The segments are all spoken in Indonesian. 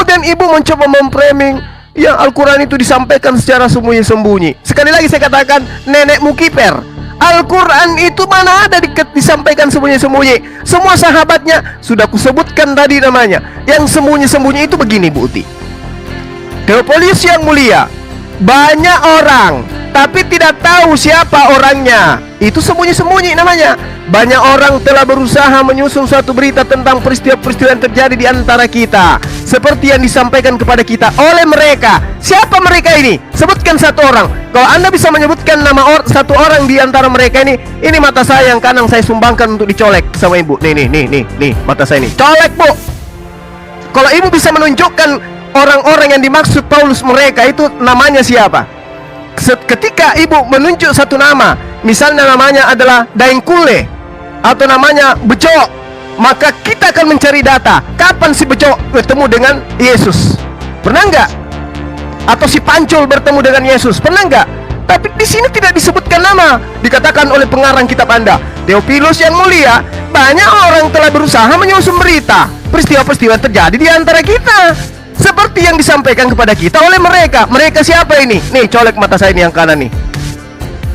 Kemudian ibu mencoba memframing yang Al-Quran itu disampaikan secara sembunyi-sembunyi. Sekali lagi saya katakan, nenekmu kiper. Al-Quran itu mana ada disampaikan sembunyi-sembunyi. Semua sahabatnya sudah kusebutkan tadi namanya. Yang sembunyi-sembunyi itu begini Bu Uti. Theophilus yang mulia, banyak orang tapi tidak tahu siapa orangnya. Itu sembunyi-sembunyi namanya. Banyak orang telah berusaha menyusun suatu berita tentang peristiwa-peristiwa yang terjadi di antara kita, seperti yang disampaikan kepada kita oleh mereka. Siapa mereka ini? Sebutkan satu orang. Kalau Anda bisa menyebutkan nama satu orang di antara mereka ini mata saya yang kanan saya sumbangkan untuk dicolek sama ibu. Nih, mata saya ini. Colek, Bu. Kalau ibu bisa menunjukkan orang-orang yang dimaksud Paulus mereka itu namanya siapa? Ketika ibu menunjuk satu nama, misalnya namanya adalah Daengkule atau namanya Beco, maka kita akan mencari data. Kapan si Beco bertemu dengan Yesus? Pernah nggak? Atau si Pancul bertemu dengan Yesus? Pernah nggak? Tapi di sini tidak disebutkan nama. Dikatakan oleh pengarang kitab Anda, Theophilus yang mulia, banyak orang telah berusaha menyusun berita peristiwa-peristiwa yang terjadi di antara kita, seperti yang disampaikan kepada kita oleh mereka. Mereka siapa ini? Nih, colek mata saya ini yang kanan nih.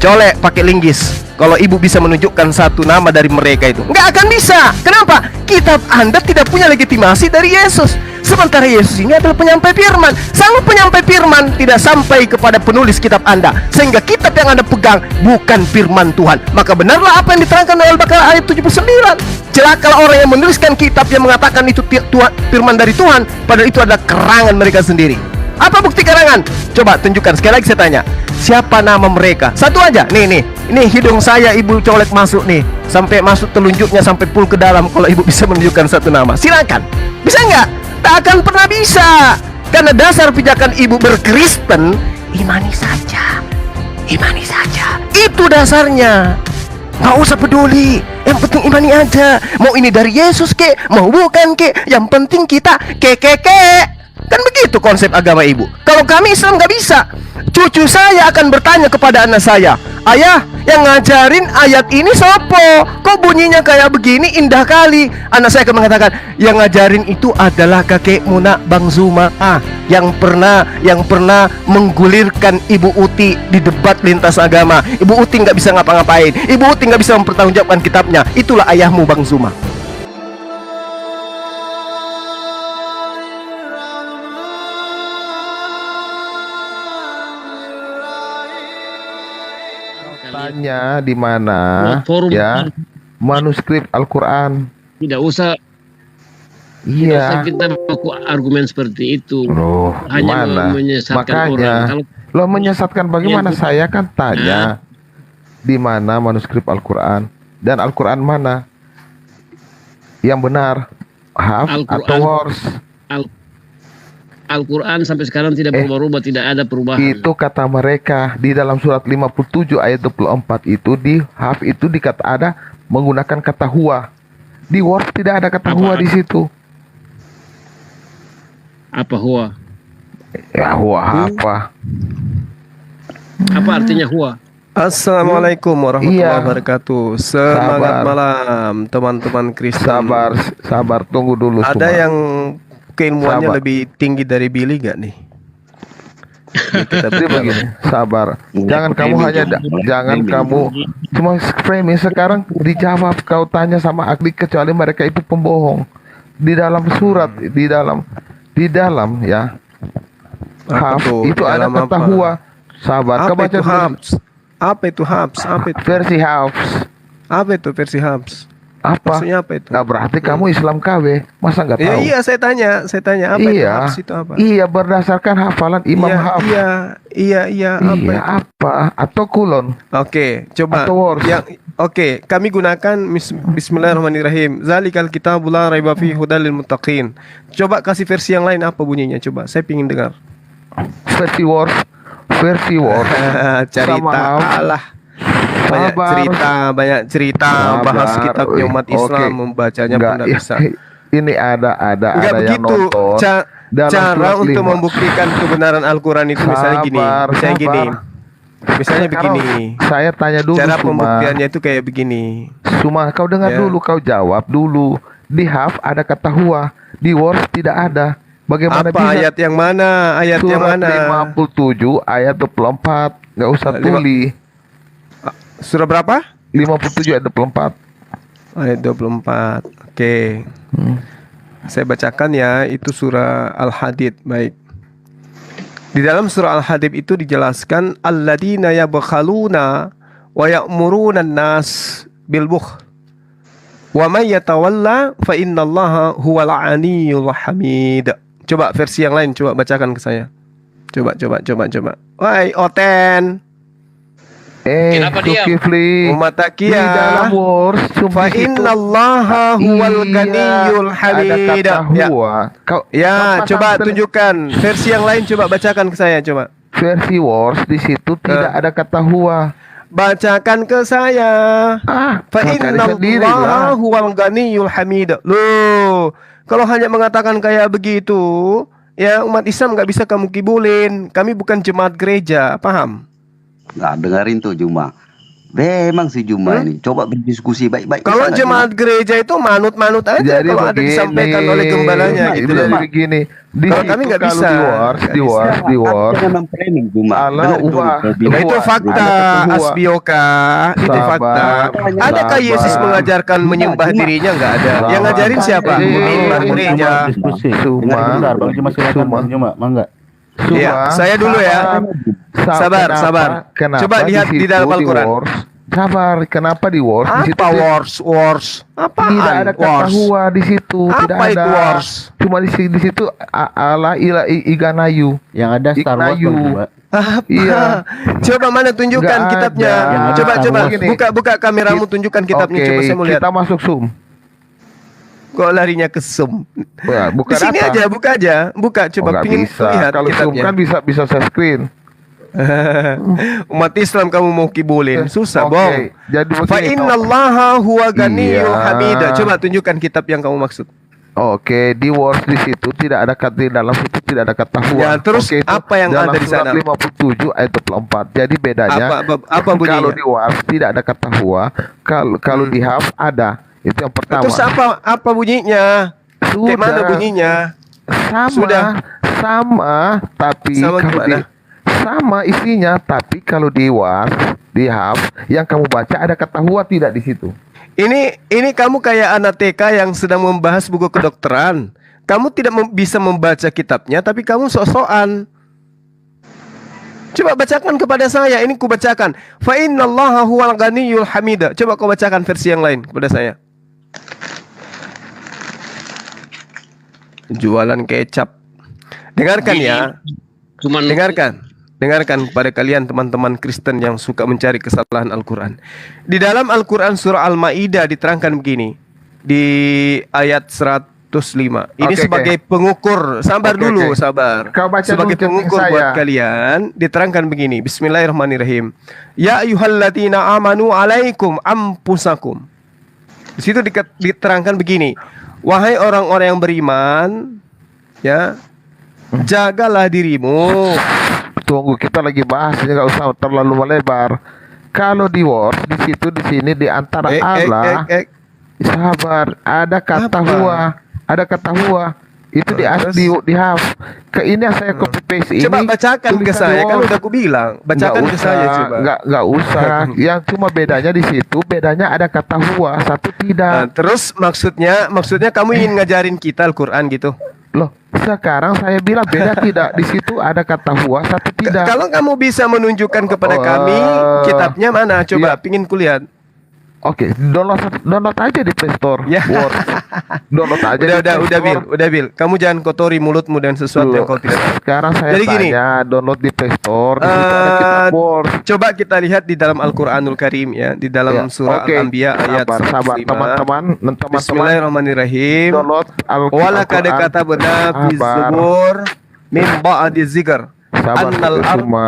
Colek pakai linggis. Kalau ibu bisa menunjukkan satu nama dari mereka itu, nggak akan bisa. Kenapa? Kitab Anda tidak punya legitimasi dari Yesus. Sementara Yesus ini adalah penyampai firman. Sang penyampai firman tidak sampai kepada penulis kitab Anda, sehingga kitab yang Anda pegang bukan firman Tuhan. Maka benarlah apa yang diterangkan oleh Al-Baqarah ayat 79. Celakalah orang yang menuliskan kitab yang mengatakan itu firman dari Tuhan, padahal itu adalah kerangan mereka sendiri. Apa bukti karangan? Coba tunjukkan. Sekali lagi saya tanya, siapa nama mereka? Satu aja. Nih hidung saya ibu colek masuk nih, sampai masuk telunjuknya sampai full ke dalam. Kalau ibu bisa menunjukkan satu nama, silakan. Bisa nggak? Tak akan pernah bisa. Karena dasar pijakan ibu berkristen, imani saja. Itu dasarnya. Nggak usah peduli, yang penting imani aja. Mau ini dari Yesus kek, mau bukan kek, yang penting kita kek. Kan begitu konsep agama ibu. Kalau kami Islam nggak bisa. Cucu saya akan bertanya kepada anak saya, ayah, yang ngajarin ayat ini sopo? Kok bunyinya kayak begini, indah kali. Anak saya akan mengatakan, yang ngajarin itu adalah kakekmu nak, Bang Zuma, yang pernah menggulirkan Ibu Uti di debat lintas agama. Ibu Uti nggak bisa ngapa-ngapain. Ibu Uti nggak bisa mempertanggungjawabkan kitabnya. Itulah ayahmu, Bang Zuma. Tanya di mana ya manuskrip Al-Quran. Tidak usah kita baku argumen seperti itu. Hanya menyesatkan orang. Lo menyesatkan bagaimana? Saya kan tanya di mana manuskrip Al-Quran, dan Al-Quran mana yang benar, Haf atau Wars? Al-Quran sampai sekarang tidak berubah, tidak ada perubahan. Itu kata mereka di dalam surat 57 ayat 24 itu, di Haf itu ada menggunakan kata huwa. Di Wars tidak ada kata huwa di situ. Apa huwa? Ya huwa apa? Apa artinya huwa? Assalamualaikum warahmatullahi wabarakatuh. Semangat malam teman-teman Kristen. Sabar, tunggu dulu. Ada yang keilmuannya lebih tinggi dari Billy gak nih? Kita begini, sabar. Jangan kamu cuma framing sekarang dijawab. Kau tanya sama ahli kecuali mereka itu pembohong. Di dalam surat, di dalam ya. Haf itu ada kata huwa. Sabar. Apa itu Hafs? Apa itu Hafs? Versi Hafs. Apa itu versi Hafs? Apa? Maksudnya apa itu? Nah, berarti kamu Islam KW, masa nggak tahu? Iya, saya tanya apa itu Hafs itu apa? Iya, berdasarkan hafalan Imam Hafs. Iya, apa? Atau kulon? Oke, coba. Atau wars. Kami gunakan Bismillahirrahmanirrahim. Zalikal kitabul la raiba fihi hudal lil muttaqin. Coba kasih versi yang lain, apa bunyinya? Coba, saya pingin dengar. Versi wars. Cerita Allah. Banyak cerita bahas kitabnya umat Islam, membacanya pun tidak bisa. Ini ada yang nonton. Cara untuk membuktikan kebenaran Al-Quran itu misalnya begini. Saya tanya dulu. Cara pembuktiannya itu kayak begini. Kau dengar dulu, kau jawab dulu. Di Haf ada kata huwa, di Wars tidak ada. Bagaimana Apa bisa? ayat yang mana? Ayat yang Surat mana? 57 ayat 24. Nggak usah tuli. Surah berapa? 57 ayat 24. Ayat 24. Oke. Saya bacakan ya, itu surah Al-Hadid. Baik. Di dalam surah Al-Hadid itu dijelaskan alladzina yabkhaluna wa ya'muruna an-nas bil bukhl. Wa may yatawalla fa innallaha huwal 'aliyyul hamid. Coba versi yang lain, coba bacakan ke saya. Coba. Wahai Oten. Kenapa diam? Zulkifli. Umat Di dalam Takiyah. wars Fa innallaha huwal ganiyyul hamid. Ada kata Ya. huwa. Ya, Kau coba pasang tunjukkan versi yang lain, coba bacakan ke saya, coba. versi wars di situ tidak ada kata huwa. Bacakan ke saya. Fa kau cari sendiri innallaha lah. huwal ganiyyul hamid. Loh, kalau hanya mengatakan kayak begitu, ya umat Islam nggak bisa kamu kibulin. Kami bukan jemaat gereja, paham? Nggak dengerin tuh Juma. Memang si Juma ini coba berdiskusi baik-baik. Kalau Bisa nggak, jemaat gereja itu manut-manut aja Jadi kalau ada begini, disampaikan oleh gembalanya gitu. jadi loh. begini. Di Kalau situ kami nggak kalau bisa. di wars, Juma? Aku jangan memframing Juma. Allah Dengar dulu, ubah. saya bilang. Nah, itu Huwa. fakta, Ada kata huwa. Asbioka. Itu Sabar, fakta. Adakah sabar. Yesus mengajarkan menyembah Juma. dirinya? Nggak ada. Sabar. Yang ngajarin siapa? Mimbar gereja. Diskusi. Cuma- Dengar bentar, Bang Juma silakan, Cuma- Bang Juma, mangga. Iya, saya dulu ya. Sabar. Coba lihat di dalam Al-Quran. Sabar, kenapa di wars? Di situ Apa wars? Apaan? tidak ada kata wars? huwa di situ, tidak Apa ada. itu wars? Cuma di situ ala ila iganayu. Yang ada Star Wars, Ignayu. Bang Juma. Apa? Iya. Coba mana tunjukkan Nggak kitabnya. ada. Yang ada Coba Star Wars. Gini. buka kameramu, tunjukkan kitabnya. Oke, Coba saya mau lihat. kita masuk Zoom. Kok larinya ke Zoom? Ya, buka Di sini data. aja, buka. Coba nggak pingin bisa. lihat Kalau Zoom kitabnya. kan bisa share screen. Umat Islam kamu mau kibulin, susah, Oke, Bong. jadi Fa begini. innallaha huwa ganiyyul Iya. hamid. Coba tunjukkan kitab yang kamu maksud. Oke, di wars di situ tidak ada kata, di dalam situ tidak ada kata huwa. Ya, terus Oke, itu apa yang dalam ada di surat sana? 57 ayat 24. Jadi bedanya Apa bunyinya? kalau di wars tidak ada kata huwa, kalau di haf ada. Itu yang pertama. Terus apa bunyinya? Kayak mana bunyinya? Sudah. Sama, tapi Sama kalau gimana? sama isinya, tapi kalau di wars, di haf yang kamu baca ada kata huwa tidak di situ. Ini kamu kayak anak TK yang sedang membahas buku kedokteran. Kamu tidak bisa membaca kitabnya, tapi kamu sok-sokan. Coba bacakan kepada saya. Ini ku bacakan. Fa innallaha huwal ganiyyul hamid. Coba kau bacakan versi yang lain kepada saya. Jualan kecap. Dengarkan ya. Cuman Dengarkan kepada kalian teman-teman Kristen yang suka mencari kesalahan Al-Quran. Di dalam Al-Quran surah Al-Ma'idah diterangkan begini. Di ayat 105. Ini Oke, sebagai pengukur. Sabar Oke, dulu, oke. sabar. Kau baca Sebagai dulu pengukur saya. buat kalian, diterangkan begini. Bismillahirrahmanirrahim. Ya ayyuhalladzina amanu alaikum ampusakum. Di situ diterangkan begini. Wahai orang-orang yang beriman, ya, jagalah dirimu. Tunggu, kita lagi bahas, nggak usah terlalu melebar. Kalau di wars di situ, di sini, di antara Allah, sabar, ada kata Apa? huwa, ada kata huwa. Itu di Terus? di haf. Ke ini yang saya copy paste ini. Coba bacakan ke tulisan saya, di kan wars. udah aku bilang. Bacakan Nggak ke usah, saya coba. nggak usah. Yang cuma bedanya di situ, bedanya ada kata huwa, satu Nah, tidak. terus maksudnya kamu ingin ngajarin kita Al-Quran gitu? Loh, sekarang saya bilang beda tidak. Di situ ada kata huwa, satu tidak. Kalau kamu bisa menunjukkan kepada Oh, kami kitabnya mana? Coba iya. pingin kulihat. Oke, download aja di Play Store. Ya. Word. Download aja. di Play Store. Udah Bil. Kamu jangan kotori mulutmu dan sesuatu yang kau tidak tahu. Sekarang saya Jadi gini. tanya, download di Play Store. Di situ ada kitab Word. Coba kita lihat di dalam Al-Quranul Karim ya, di dalam Ya, surah oke. Al-Anbiya ayat Sabar, 105. teman-teman. Bismillahirrahmanirrahim. Download Wala kada Al-Quran. kata benar fi Sabar. zubur min ba'di zikr. Sabar, Annal ard cuma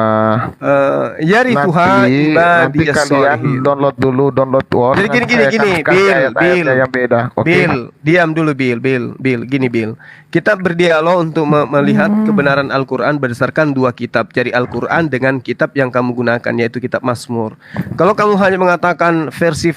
yarithuha nanti ibadiyas kalian sholihin. download Word. Jadi gini, Saya akan kasih Bil, ayat-ayatnya yang beda. Oke. Bil, diam dulu Bil, gini Bil. Kita berdialog untuk melihat kebenaran Al-Quran berdasarkan dua kitab. Jadi Al-Quran dengan kitab yang kamu gunakan, yaitu kitab Mazmur. Kalau kamu hanya mengatakan versi,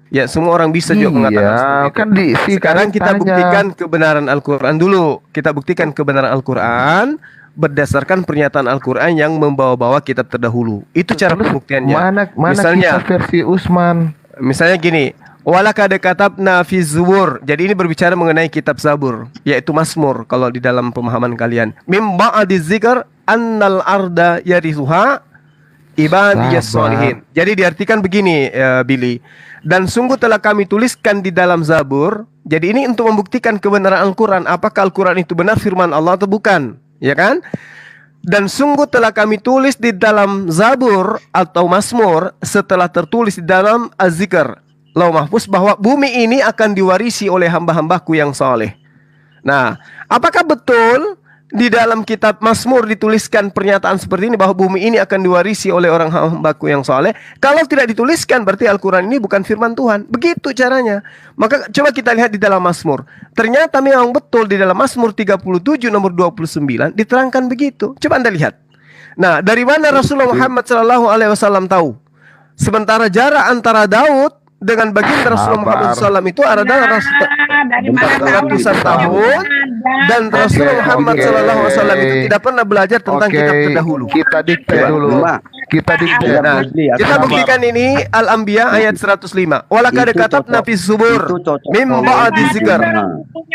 Ya, semua orang bisa juga mengatakan seperti itu. Kan sekarang kita buktikan kebenaran Al-Quran dulu. Kita buktikan kebenaran Al-Quran berdasarkan pernyataan Al-Quran yang membawa-bawa kitab terdahulu. Itu cara pembuktiannya. Mana misalnya kitab versi Utsman? Misalnya gini, walaqad katabna fi Zubur. Jadi ini berbicara mengenai kitab Zabur, yaitu Mazmur kalau di dalam pemahaman kalian. Mim ba'di dzikr annal arda yarithuha ibadiyas sholihin. Jadi diartikan begini, Billy. Dan sungguh telah kami tuliskan di dalam Zabur. Jadi ini untuk membuktikan kebenaran Al-Quran. Apakah Al-Quran itu benar firman Allah atau bukan? Ya kan? Dan sungguh telah kami tulis di dalam Zabur atau Mazmur setelah tertulis di dalam Az-Zikr, Lauh Mahfuz, bahwa bumi ini akan diwarisi oleh hamba-hambaku yang saleh. Nah, apakah betul di dalam kitab Mazmur dituliskan pernyataan seperti ini bahwa bumi ini akan diwarisi oleh orang hambaku yang saleh? Kalau tidak dituliskan berarti Al-Quran ini bukan firman Tuhan. Begitu caranya. Maka coba kita lihat di dalam Mazmur. Ternyata memang betul di dalam Mazmur 37 nomor 29 diterangkan begitu. Coba Anda lihat. Nah, dari mana Rasulullah Muhammad SAW tahu? Sementara jarak antara Daud dengan baginda Rasulullah Muhammad SAW itu adalah ratusan tahun, dan Rasulullah Muhammad SAW itu tidak pernah belajar tentang kitab terdahulu. Kita dikte dulu. Kita dikte. Nah, kita buktikan ini Al-Anbiya ayat 105. Walaqad katabna fi Zubur mim ba'di dzikr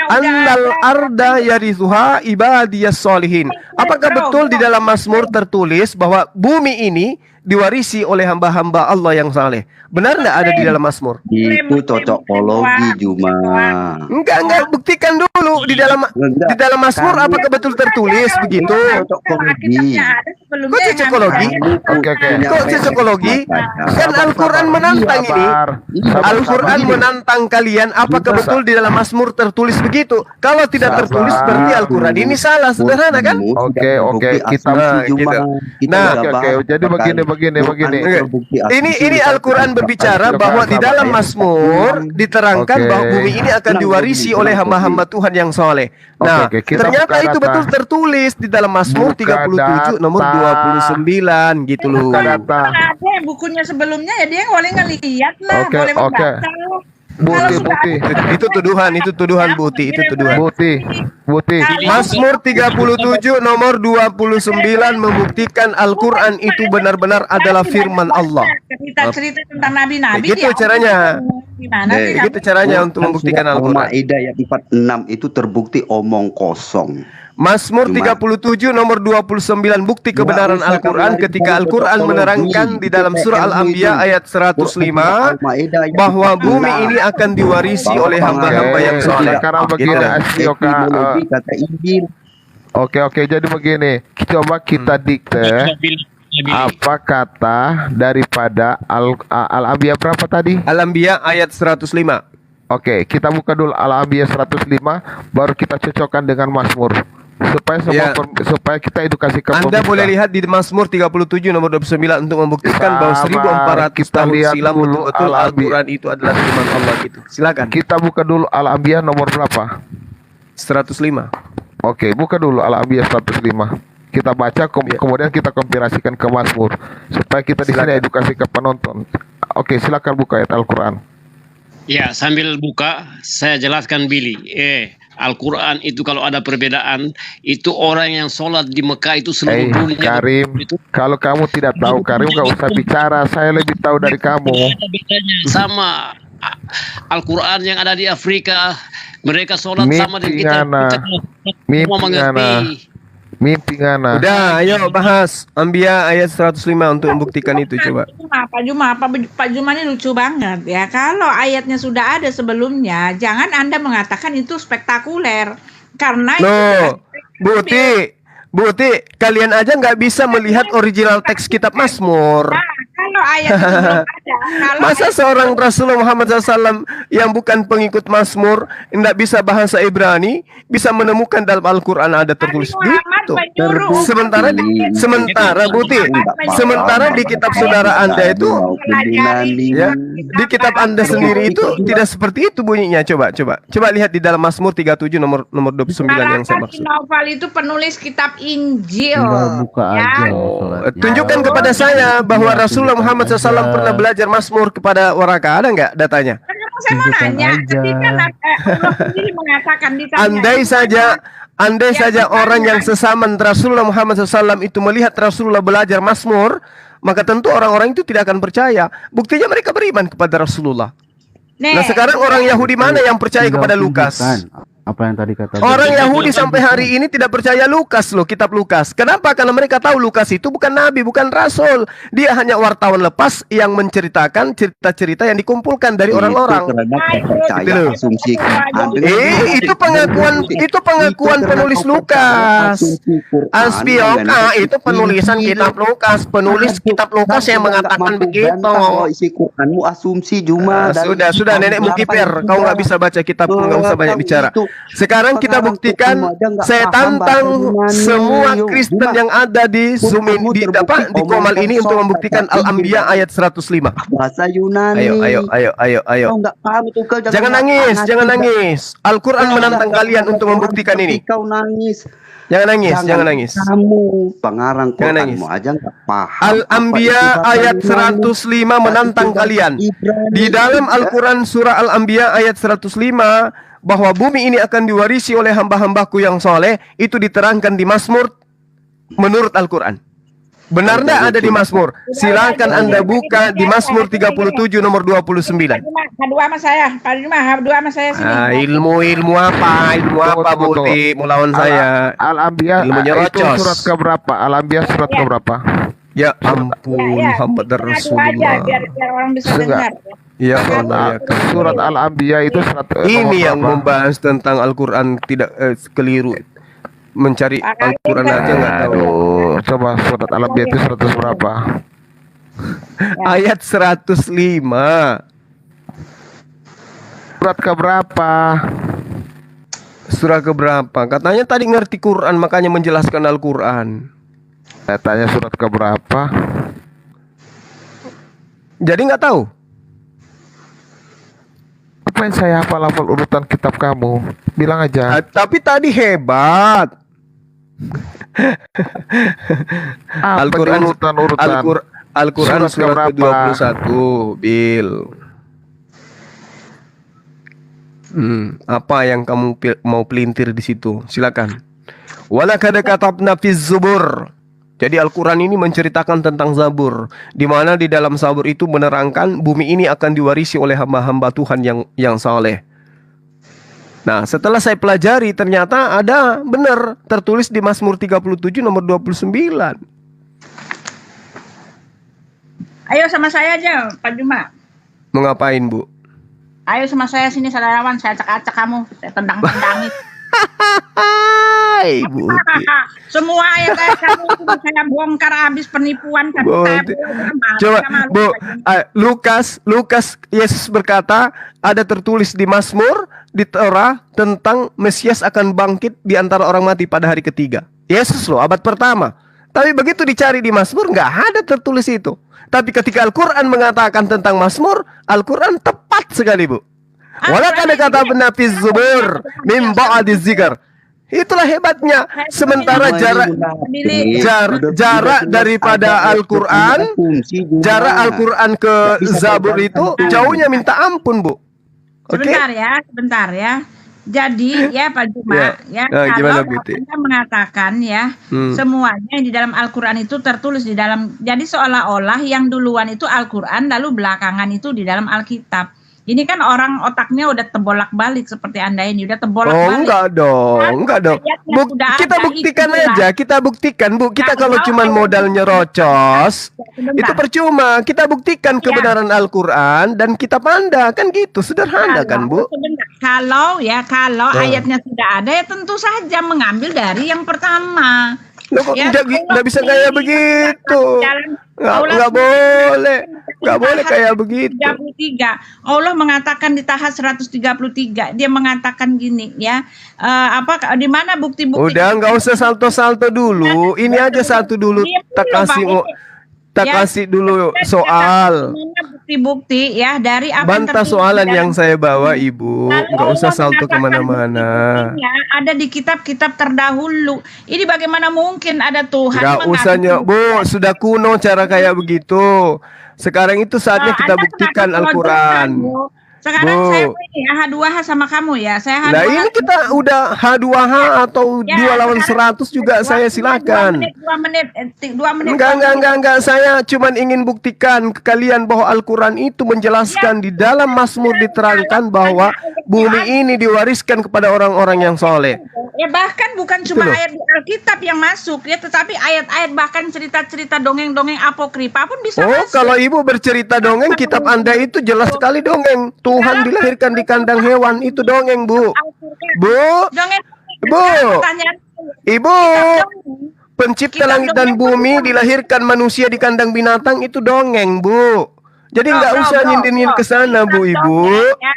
annal arda yarithuha ibadiyas sholihin. Apakah betul di dalam Mazmur tertulis bahwa bumi ini diwarisi oleh hamba-hamba Allah yang saleh? Benar nggak ada di dalam Mazmur? Itu cocokologi, Juma. Enggak, buktikan dulu di dalam Mazmur apakah betul tertulis begitu? Cocokologi. Kok cocokologi? Oke. Kok cocokologi? Kan Al-Quran menantang ini. Al-Quran menantang kalian. Apakah betul di dalam Mazmur tertulis begitu? Kalau tidak tertulis berarti Al-Quran ini salah. Sederhana kan? Oke. Kita Jadi begini. Ini Al-Quran berbicara bahwa di dalam Mazmur diterangkan bahwa bumi ini akan diwarisi oleh hamba-hamba Tuhan yang soleh. Nah, ternyata itu betul tertulis di dalam Mazmur 37 nomor 29 gitu loh. Ada bukunya sebelumnya ya, dia boleh ngelihat lah, boleh membaca. Bukti. Itu tuduhan Buti. Bukti. Mazmur 37 nomor 29 membuktikan Al-Quran itu benar-benar adalah firman Allah. Cerita tentang nabi-nabi. Gitu caranya. Gimana sih? Gitu caranya untuk membuktikan Al-Quran. Al-Maidah ayat 46 itu terbukti omong kosong. Mazmur 37 nomor 29 bukti kebenaran Al-Quran ketika Al-Quran menerangkan di dalam surah Al-Anbiya ayat 105 bahwa bumi ini akan diwarisi oleh hamba-hamba yang soleh. Sekarang begini, Oke, jadi begini. Coba kita dikte apa kata daripada Al-Anbiya berapa tadi? Al-Anbiya ayat 105. Oke, kita buka dulu Al-Anbiya 105, baru kita cocokkan dengan Mazmur. Supaya kita edukasi ke Anda boleh lihat di Mazmur 37 nomor 29 untuk membuktikan bahwa 1400 tahun silam betul Al-Quran itu adalah firman Allah gitu. Silakan. Kita buka dulu Al-Anbiya nomor berapa? 105. Oke, buka dulu Al-Anbiya 105. Kita baca kemudian kita kompilasikan ke Mazmur supaya kita di sini edukasi ke penonton. Oke, silakan buka ayat Al-Quran. Ya, sambil buka saya jelaskan Billy. Al-Quran itu kalau ada perbedaan, itu orang yang sholat di Mekah itu seluruh dunia. Karim, kalau kamu tidak tahu, Karim gak usah bicara. Saya lebih tahu dari kamu. Sama Al-Quran yang ada di Afrika, mereka sholat sama dengan kita. Mimpi ngana. Udah, ayo bahas Anbiya ayat 105 untuk membuktikan itu coba. Pak Juma ini lucu banget ya. Kalau ayatnya sudah ada sebelumnya, jangan Anda mengatakan itu spektakuler. Karena Buti, kalian aja nggak bisa melihat original teks kitab Mazmur. Kalau ayat itu belum ada, masa seorang Rasulullah Muhammad SAW yang bukan pengikut Mazmur nggak bisa bahasa Ibrani bisa menemukan dalam Al-Quran ada tertulis gitu. Sementara di kitab saudara Anda itu ya, di kitab Anda sendiri itu tidak seperti itu bunyinya. Coba lihat di dalam Mazmur 37 nomor 29 yang saya maksud. Naufal itu penulis kitab Injil. Buka aja. Tunjukkan kepada saya bahwa Rasulullah Muhammad Muhammad SAW pernah belajar Mazmur kepada Waraka? Ada nggak datanya? Saya mau Tunjukkan nanya, aja. ketika Allah sendiri mengatakan ditanya, Andai saja orang yang sesaman Rasulullah Muhammad SAW itu melihat Rasulullah belajar Mazmur, maka tentu orang-orang itu tidak akan percaya. Buktinya mereka beriman kepada Rasulullah. Nah sekarang orang Yahudi mana yang percaya kepada Lukas? Apa yang tadi kata Orang Yahudi sampai hari ini tidak percaya Lukas loh, kitab Lukas. Kenapa? Karena mereka tahu Lukas itu bukan nabi, bukan rasul. Dia hanya wartawan lepas yang menceritakan cerita-cerita yang dikumpulkan dari orang-orang. Gitu loh. Itu pengakuan penulis Lukas. Aspioka itu penulisan kitab Lukas, penulis kitab Lukas yang mengatakan begitu. Isi Quranmu asumsi Juma. Sudah nenek Mukiper, kau nggak bisa baca kitab, nggak usah banyak bicara. Sekarang kita buktikan, saya tantang semua Kristen yang ada di Zoom di Komal ini untuk membuktikan Al-Anbiya ayat 105. Bahasa Yunani. Ayo. Kau nggak paham itu, kau Jangan nangis. Al-Quran menantang kalian untuk membuktikan ini. Kau nangis. Jangan nangis. Kamu pengarang Quranmu aja nggak paham. Al-Anbiya ayat 105 menantang kalian. Di dalam Al-Quran surah Al-Anbiya ayat 105 bahwa bumi ini akan diwarisi oleh hamba-hambaku yang soleh, itu diterangkan di Mazmur menurut Al-Quran. Benar enggak ada di Mazmur? Silakan Anda buka di Mazmur 37 nomor 29. Dua sama saya, Pak Juma, dua sama saya sini. Ilmu apa Bukti melawan saya? Al-Anbiya Ilmunya itu rocos. surat keberapa? Al-Anbiya surat keberapa? Ya ampun, Muhammad Rasulullah. Biar orang bisa Enggak. dengar. Ya Surat Al-Anbiya itu surat ini yang berapa? membahas tentang Al-Quran tidak keliru. Mencari Al-Quran aja nggak tahu. Aduh, coba surat Al-Anbiya itu 100 berapa? Ayat 105. Surat keberapa? Surah keberapa? Katanya tadi ngerti Quran makanya menjelaskan Al-Quran. Saya tanya surat keberapa? Jadi nggak tahu. Apa yang saya hafal urutan kitab kamu? Bilang aja. Tapi tadi hebat. Al-Quran urutan. Al-Quran surat keberapa? ke-21, Bil. Apa yang kamu mau pelintir di situ? Silakan. Walaqad katabna fiz Zubur. Jadi Al-Quran ini menceritakan tentang Zabur, di mana di dalam Zabur itu menerangkan bumi ini akan diwarisi oleh hamba-hamba Tuhan yang saleh. Nah, setelah saya pelajari ternyata ada benar tertulis di Mazmur 37 nomor 29. Ayo sama saya aja, Pak Juma. Mau ngapain, Bu? Ayo sama saya sini, saudarawan. Saya acak-acak kamu, saya tendang-tendangin. Hai, Bu. Semua ayat-ayat kamu itu saya bongkar habis penipuan kan. Coba, Bu, Lukas, Yesus berkata, ada tertulis di Mazmur, di Torah tentang Mesias akan bangkit di antara orang mati pada hari ketiga. Yesus loh, abad pertama. Tapi begitu dicari di Mazmur, nggak ada tertulis itu. Tapi ketika Al-Quran mengatakan tentang Mazmur, Al-Quran tepat sekali, Bu. Walaqad katabna fiz Zubur min ba'di dzikr. Itulah hebatnya. Sementara jarak daripada Al-Quran, jarak Al-Quran ke Zabur itu jauhnya minta ampun, Bu. Oke? Sebentar ya. Jadi ya Pak Juma, gimana, kalau Buti? Anda mengatakan ya, semuanya yang di dalam Al-Quran itu tertulis di dalam, jadi seolah-olah yang duluan itu Al-Quran, lalu belakangan itu di dalam Alkitab. Ini kan orang otaknya udah tebolak-balik seperti Anda ini, udah tebolak-balik. Enggak dong. Kita buktikan aja, kita buktikan, Bu. Kita kalau cuma modal nyerocos, itu percuma. Kita buktikan kebenaran Al-Quran dan kita pandang, kan gitu, sederhana kan, Bu? Kalau ayatnya sudah ada, ya tentu saja mengambil dari yang pertama. Loh, kok nggak bisa kayak begitu? Nggak boleh kayak begitu. 33. Allah mengatakan di tahap 133, dia mengatakan gini ya, di mana bukti-bukti? Udah, nggak usah salto-salto dulu. Ini aja satu dulu. Tak kasih dulu soal. bukti-bukti ya dari apa Bantah tertulis soalan di dalam yang saya bawa, Ibu. Lalu Nggak usah Allah salto mengatakan kemana-mana. bukti-buktinya ada di kitab-kitab terdahulu. Ini bagaimana mungkin ada Tuhan Nggak usah Bu. Sudah kuno cara kayak begitu. Sekarang itu saatnya kita Anda buktikan kenapa Al-Quran. Bu? Sekarang Bu. saya ini H2H sama kamu ya. Saya H2H. Nah ini kita udah H2H atau Ya, 2 lawan sekarang 100 juga saya silakan. 2 menit. Enggak. Saya cuman ingin buktikan ke kalian bahwa Al-Quran itu menjelaskan di dalam Mazmur diterangkan bahwa bumi ini diwariskan kepada orang-orang yang soleh. Ya bahkan bukan cuma loh. ayat di Alkitab yang masuk ya, tetapi ayat-ayat bahkan cerita-cerita dongeng-dongeng apokrifa pun bisa Oh, masuk. kalau ibu bercerita dongeng, kitab Anda itu jelas sekali dongeng. Tuhan dilahirkan di kandang hewan, itu dongeng, Bu. Bu, Dongeng. Bu. Pertanyaan, Ibu, dongeng. pencipta Kitab langit dan dongeng bumi, bukan. dilahirkan manusia di kandang binatang, itu dongeng, Bu. Jadi nggak Bro, usah bro, nyindir-nyindir ke sana, Bu, Kitab Ibu. dongeng, ya,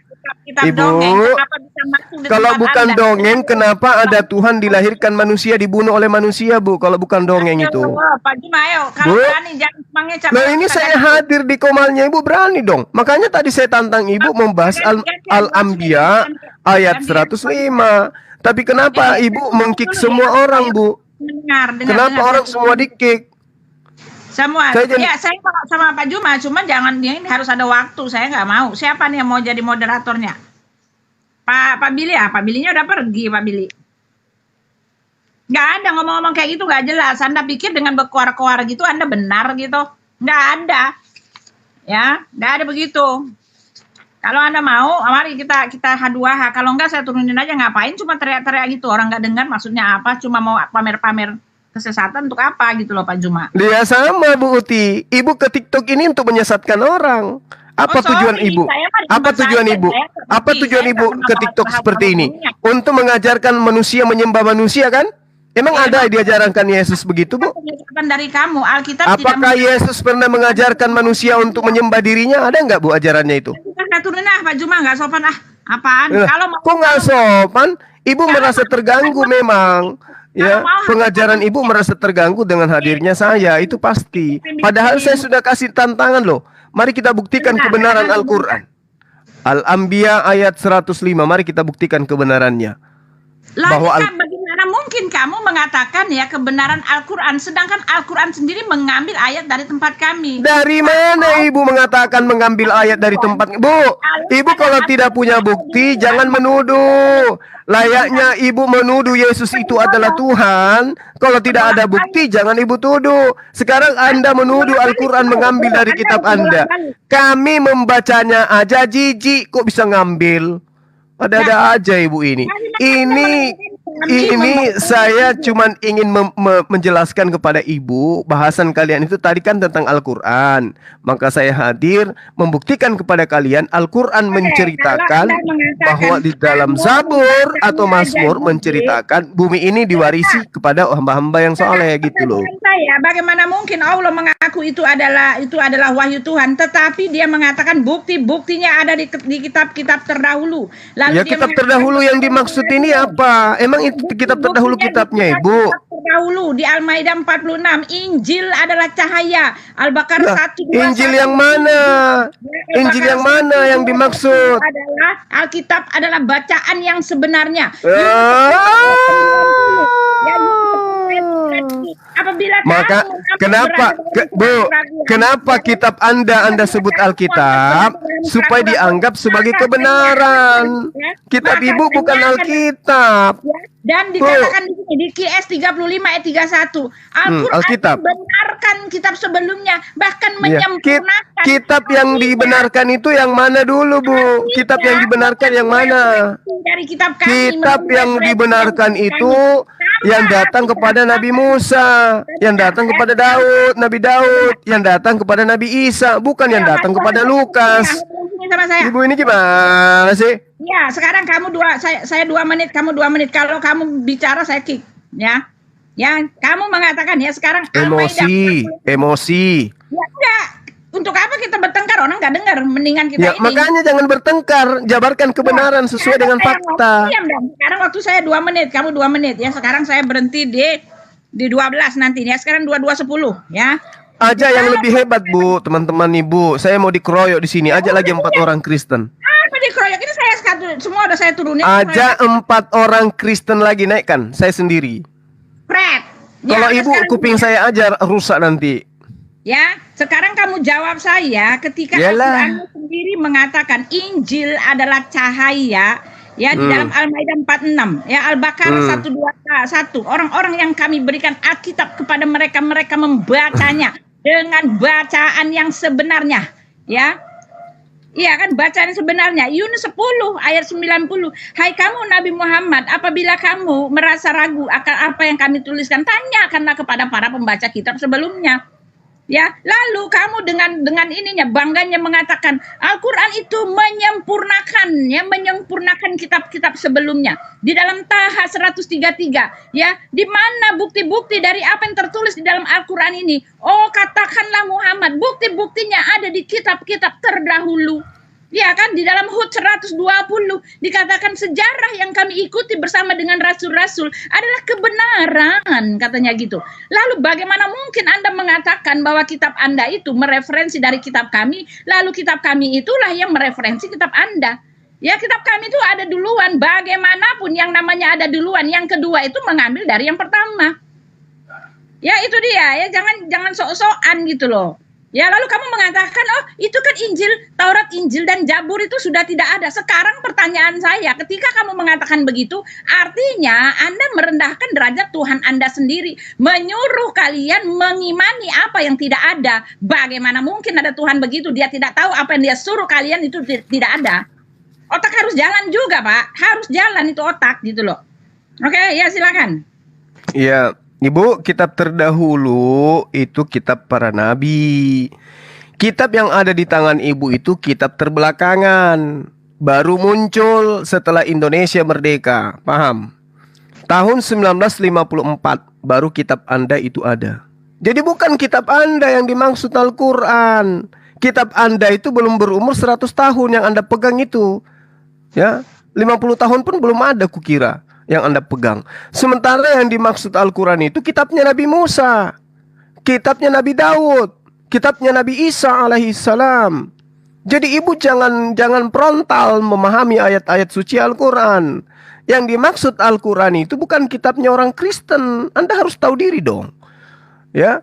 kitab Ibu, dongeng, kenapa bisa masuk di Kalau tempat bukan Anda? dongeng, kenapa ada Tuhan dilahirkan manusia dibunuh oleh manusia, Bu? Kalau bukan dongeng itu. Pak Juma, ayo, kalau Bu. berani jangan semangat capek. Nah ini saya hadir di komalnya Ibu, berani dong. Makanya tadi saya tantang Ibu membahas Al-Anbiya ayat 105. Tapi kenapa Ibu mengkick semua orang, Bu? Dengar. Kenapa orang semua di-kick? Semua. Saya jadi- Ya, saya mau sama Pak Juma, cuman jangan ini harus ada waktu. Saya nggak mau. Siapa nih yang mau jadi moderatornya? Pak Billy ya? Pak Billy-nya udah pergi, Pak Billy. Nggak ada ngomong-ngomong kayak gitu, nggak jelas. Anda pikir dengan berkuar-kuar gitu Anda benar gitu? Nggak ada. Ya, nggak ada begitu. Kalau Anda mau, mari kita H2H. Kalau enggak saya turunin aja, ngapain cuma teriak-teriak gitu. Orang nggak dengar maksudnya apa, cuma mau pamer-pamer kesesatan untuk apa gitu loh Pak Juma. Dia sama Bu Uti. Ibu ke TikTok ini untuk menyesatkan orang. Apa Oh, tujuan sorry, Ibu? saya mah Apa cuma tujuan saya, Ibu? saya ngerti. Apa tujuan Saya Ibu nggak ke pernah TikTok bahas seperti ini? dunia. Untuk mengajarkan manusia menyembah manusia kan? Emang ada diajarkan Yesus begitu, Bu? Penjelasan dari kamu, Alkitab Apakah Yesus pernah mengajarkan manusia untuk menyembah dirinya? Ada nggak Bu ajarannya itu? Nggak turunin Pak Juma, nggak sopan apaan? Kalau mau Kok nggak sopan? Ibu merasa terganggu memang. Ya, pengajaran Ibu merasa terganggu dengan hadirnya saya, itu pasti. Padahal saya sudah kasih tantangan loh. Mari kita buktikan kebenaran Al-Quran. Al-Anbiya ayat 105, mari kita buktikan kebenarannya. Bahwa bagaimana mungkin kamu mengatakan ya kebenaran Al-Quran, sedangkan Al-Quran sendiri mengambil ayat dari tempat kami. Dari mana Ibu mengatakan mengambil ayat dari tempat? Bu, Ibu kalau tidak punya bukti, jangan menuduh. Layaknya Ibu menuduh Yesus itu adalah Tuhan. Kalau tidak ada bukti, jangan Ibu tuduh. Sekarang Anda menuduh Al-Quran mengambil dari kitab Anda. Kami membacanya aja jijik, kok bisa ngambil? Ada-ada aja Ibu ini. Ini saya cuman ingin menjelaskan kepada Ibu, bahasan kalian itu tadi kan tentang Al-Quran. Maka saya hadir membuktikan kepada kalian Al-Quran menceritakan bahwa di dalam Zabur atau Mazmur menceritakan bumi ini diwarisi kepada hamba-hamba yang soleh gitu loh. Saya, bagaimana mungkin Allah mengaku itu adalah wahyu Tuhan, tetapi dia mengatakan bukti-buktinya ada di kitab-kitab terdahulu. Lalu Ya kitab terdahulu yang dimaksud ini apa? Emang itu kitab terdahulu kitabnya Ibu? Kitab terdahulu di Al-Maidah 46, Injil adalah cahaya. Al-Baqarah 1, 2, Injil yang mana? Injil yang mana yang dimaksud? Adalah Alkitab adalah bacaan yang sebenarnya. Apabila Maka kenapa kitab Anda sebut Alkitab supaya dianggap sebagai kebenaran? Kitab Ibu bukan Alkitab. Dan dikatakan di sini di QS 35 ayat 31, Al-Quran membenarkan kitab sebelumnya, bahkan menyempurnakan. Kitab yang dibenarkan itu yang mana dulu, Bu? Kitab yang dibenarkan yang mana? Dari kitab kami. Kitab yang dibenarkan itu yang datang kepada Nabi Musa, yang datang kepada Nabi Daud, yang datang kepada Nabi Isa, bukan yang datang kepada Lukas. Sama saya. Ibu ini gimana sih? Ya, sekarang kamu saya 2 menit, kamu 2 menit. Kalau kamu bicara saya kick, ya. Ya, kamu mengatakan ya sekarang emosi. Ya enggak. Untuk apa kita bertengkar? Orang nggak dengar. Mendingan kita ini. Makanya jangan bertengkar, jabarkan kebenaran sesuai dengan fakta. Sekarang waktu saya 2 menit, kamu 2 menit ya. Sekarang saya berhenti di 12 nanti ya. Sekarang 22:10 ya. Aja yang lebih hebat, Bu, teman-teman Ibu. Saya mau dikeroyok di sini. Ajak lagi 4 orang Kristen. Apa dikeroyok ini saya semua udah saya turunin. Aja 4 orang Kristen lagi naikkan. Saya sendiri. Fred. Kalau Ya, Ibu sekarang- kuping saya aja rusak nanti. Ya, sekarang kamu jawab saya ketika Yalah. Al-Quran sendiri mengatakan Injil adalah cahaya. Ya, di dalam Al-Maidah 46, ya Al-Baqarah 121. Orang-orang yang kami berikan Alkitab kepada mereka, mereka membacanya dengan bacaan yang sebenarnya, ya. Iya kan, bacaan yang sebenarnya. Yunus 10 ayat 90. Hai kamu Nabi Muhammad, apabila kamu merasa ragu akan apa yang kami tuliskan, tanyakanlah kepada para pembaca kitab sebelumnya. Ya, lalu kamu dengan ininya bangganya mengatakan Al-Qur'an itu menyempurnakan kitab-kitab sebelumnya. Di dalam Taha 133, ya, di mana bukti-bukti dari apa yang tertulis di dalam Al-Qur'an ini? Oh, katakanlah Muhammad, bukti-buktinya ada di kitab-kitab terdahulu. Ya kan, di dalam Hud 120 dikatakan sejarah yang kami ikuti bersama dengan rasul-rasul adalah kebenaran, katanya gitu. Lalu bagaimana mungkin Anda mengatakan bahwa kitab Anda itu mereferensi dari kitab kami, lalu kitab kami itulah yang mereferensi kitab Anda. Ya, kitab kami itu ada duluan, bagaimanapun yang namanya ada duluan, yang kedua itu mengambil dari yang pertama. Ya, itu dia, ya, jangan sok-sokan gitu loh. Ya, lalu kamu mengatakan, oh itu kan Injil, Taurat, Injil, dan Zabur itu sudah tidak ada. Sekarang pertanyaan saya, ketika kamu mengatakan begitu, artinya Anda merendahkan derajat Tuhan Anda sendiri. Menyuruh kalian mengimani apa yang tidak ada. Bagaimana mungkin ada Tuhan begitu, dia tidak tahu apa yang dia suruh kalian itu tidak ada. Otak harus jalan juga, Pak. Harus jalan itu otak gitu loh. Oke, ya silakan. Iya, Ibu, kitab terdahulu itu kitab para nabi. Kitab yang ada di tangan Ibu itu kitab terbelakangan. Baru muncul setelah Indonesia merdeka. Paham? Tahun 1954 baru kitab Anda itu ada. Jadi bukan kitab Anda yang dimaksud Al-Quran. Kitab Anda itu belum berumur 100 tahun yang Anda pegang itu. Ya, 50 tahun pun belum ada kukira yang Anda pegang. Sementara yang dimaksud Al-Quran itu kitabnya Nabi Musa, kitabnya Nabi Daud, kitabnya Nabi Isa alaihissalam. Jadi Ibu jangan frontal memahami ayat-ayat suci Al-Quran. Yang dimaksud Al-Quran itu bukan kitabnya orang Kristen. Anda harus tahu diri dong. Ya,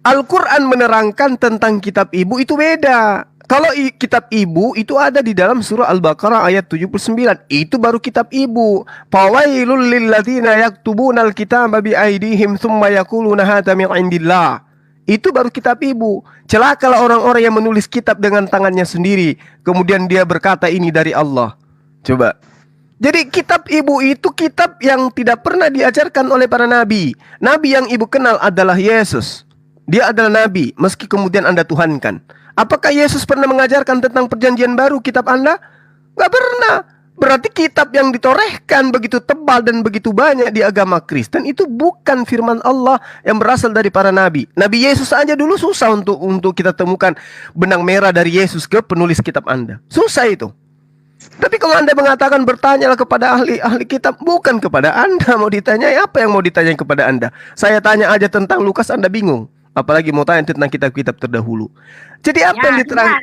Al-Quran menerangkan tentang kitab Ibu itu beda. Kalau kitab Ibu itu ada di dalam surah Al-Baqarah ayat 79. Itu baru kitab Ibu. Fawailul lilladzina yaktubunal kitaba biaidihim tsumma yaquluna hadza min indillah. Itu baru kitab Ibu. Celakalah orang-orang yang menulis kitab dengan tangannya sendiri, kemudian dia berkata ini dari Allah. Coba. Jadi kitab Ibu itu kitab yang tidak pernah diajarkan oleh para nabi. Nabi yang Ibu kenal adalah Yesus. Dia adalah nabi, meski kemudian Anda tuhankan. Apakah Yesus pernah mengajarkan tentang perjanjian baru kitab Anda? Gak pernah. Berarti kitab yang ditorehkan begitu tebal dan begitu banyak di agama Kristen itu bukan firman Allah yang berasal dari para nabi. Nabi Yesus aja dulu susah untuk kita temukan benang merah dari Yesus ke penulis kitab Anda. Susah itu. Tapi kalau Anda mengatakan bertanyalah kepada ahli kitab, bukan kepada Anda mau ditanyai. Apa yang mau ditanyai kepada Anda? Saya tanya aja tentang Lukas, Anda bingung. Apalagi mau tanya tentang kitab-kitab terdahulu. Jadi apa yang diterangkan?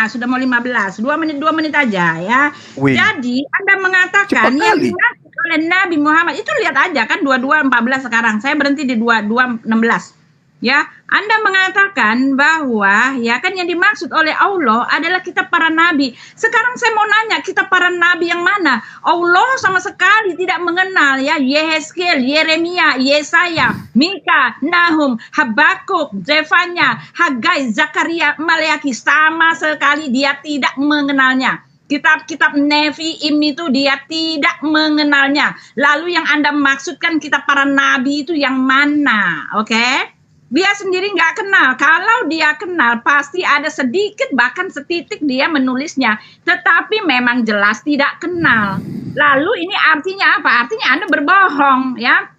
Sudah mau 15. 2 menit aja ya. Wih. Jadi Anda mengatakan Cepat yang kali. dimaksud oleh Nabi Muhammad itu lihat aja kan 22:14 sekarang. Saya berhenti di 22:16. Ya, Anda mengatakan bahwa ya kan yang dimaksud oleh Allah adalah kitab para nabi. Sekarang saya mau nanya, kitab para nabi yang mana? Allah sama sekali tidak mengenal ya Yehezkiel, Yeremia, Yesaya, Mika, Nahum, Habakuk, Zefanya, Hagai, Zakaria, Maleaki, sama sekali dia tidak mengenalnya. Kitab-kitab Nevi'im itu dia tidak mengenalnya. Lalu yang Anda maksudkan kitab para nabi itu yang mana? Oke? Dia sendiri nggak kenal. Kalau dia kenal, pasti ada sedikit bahkan setitik dia menulisnya. Tetapi memang jelas tidak kenal. Lalu ini artinya apa? Artinya Anda berbohong, ya.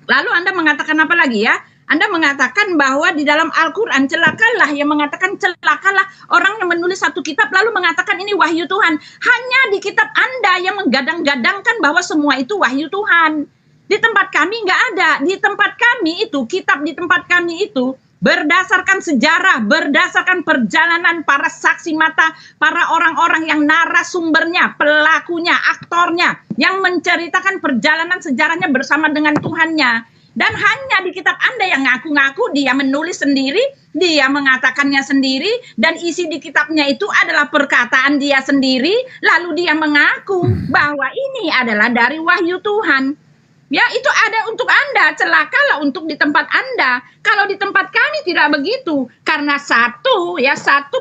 Lalu Anda mengatakan apa lagi ya? Anda mengatakan bahwa di dalam Al-Quran celakalah yang mengatakan celakalah orang yang menulis satu kitab lalu mengatakan ini wahyu Tuhan. Hanya di kitab Anda yang menggadang-gadangkan bahwa semua itu wahyu Tuhan. Di tempat kami nggak ada. Di tempat kami itu, kitab di tempat kami itu berdasarkan sejarah, berdasarkan perjalanan para saksi mata, para orang-orang yang narasumbernya, pelakunya, aktornya, yang menceritakan perjalanan sejarahnya bersama dengan Tuhannya. Dan hanya di kitab Anda yang ngaku-ngaku dia menulis sendiri, dia mengatakannya sendiri, dan isi di kitabnya itu adalah perkataan dia sendiri, lalu dia mengaku bahwa ini adalah dari wahyu Tuhan. Ya, itu ada untuk Anda, celakalah untuk di tempat Anda. Kalau di tempat kami tidak begitu, karena satu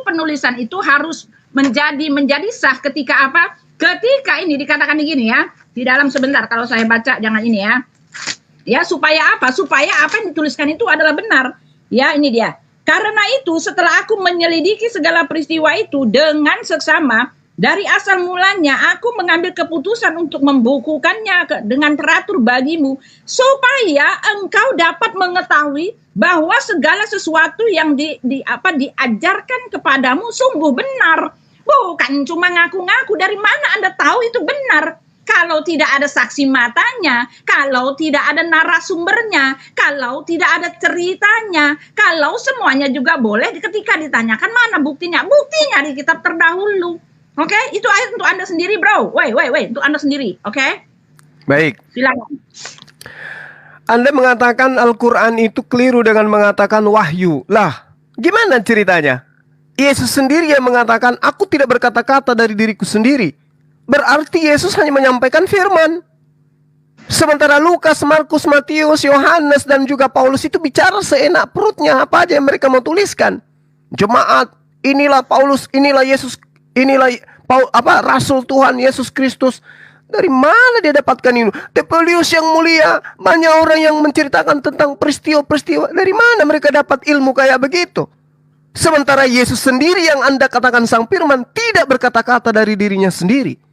penulisan itu harus menjadi sah ketika apa? Ketika ini dikatakan begini ya, di dalam sebentar kalau saya baca jangan ini ya. Ya, supaya apa? Supaya apa yang dituliskan itu adalah benar. Ya, ini dia. Karena itu setelah aku menyelidiki segala peristiwa itu dengan seksama, dari asal mulanya aku mengambil keputusan untuk membukukannya dengan teratur bagimu, supaya engkau dapat mengetahui bahwa segala sesuatu yang diajarkan kepadamu sungguh benar. Bukan cuma ngaku-ngaku. Dari mana Anda tahu itu benar? Kalau tidak ada saksi matanya, kalau tidak ada narasumbernya, kalau tidak ada ceritanya, kalau semuanya juga boleh ketika ditanyakan mana buktinya? Buktinya di kitab terdahulu. Oke, itu ayat untuk Anda sendiri, bro. Wait, untuk Anda sendiri, oke? Baik. Silakan. Anda mengatakan Al-Quran itu keliru dengan mengatakan wahyu. Lah, gimana ceritanya? Yesus sendiri yang mengatakan, aku tidak berkata-kata dari diriku sendiri. Berarti Yesus hanya menyampaikan firman. Sementara Lukas, Markus, Matius, Yohanes, dan juga Paulus itu bicara seenak perutnya. Apa aja yang mereka mau tuliskan. Jemaat, inilah Paulus, inilah Yesus, inilah Rasul Tuhan Yesus Kristus. Dari mana dia dapatkan ini? Tepelius yang mulia, banyak orang yang menceritakan tentang peristiwa-peristiwa. Dari mana mereka dapat ilmu kayak begitu? Sementara Yesus sendiri yang Anda katakan sang firman tidak berkata-kata dari dirinya sendiri.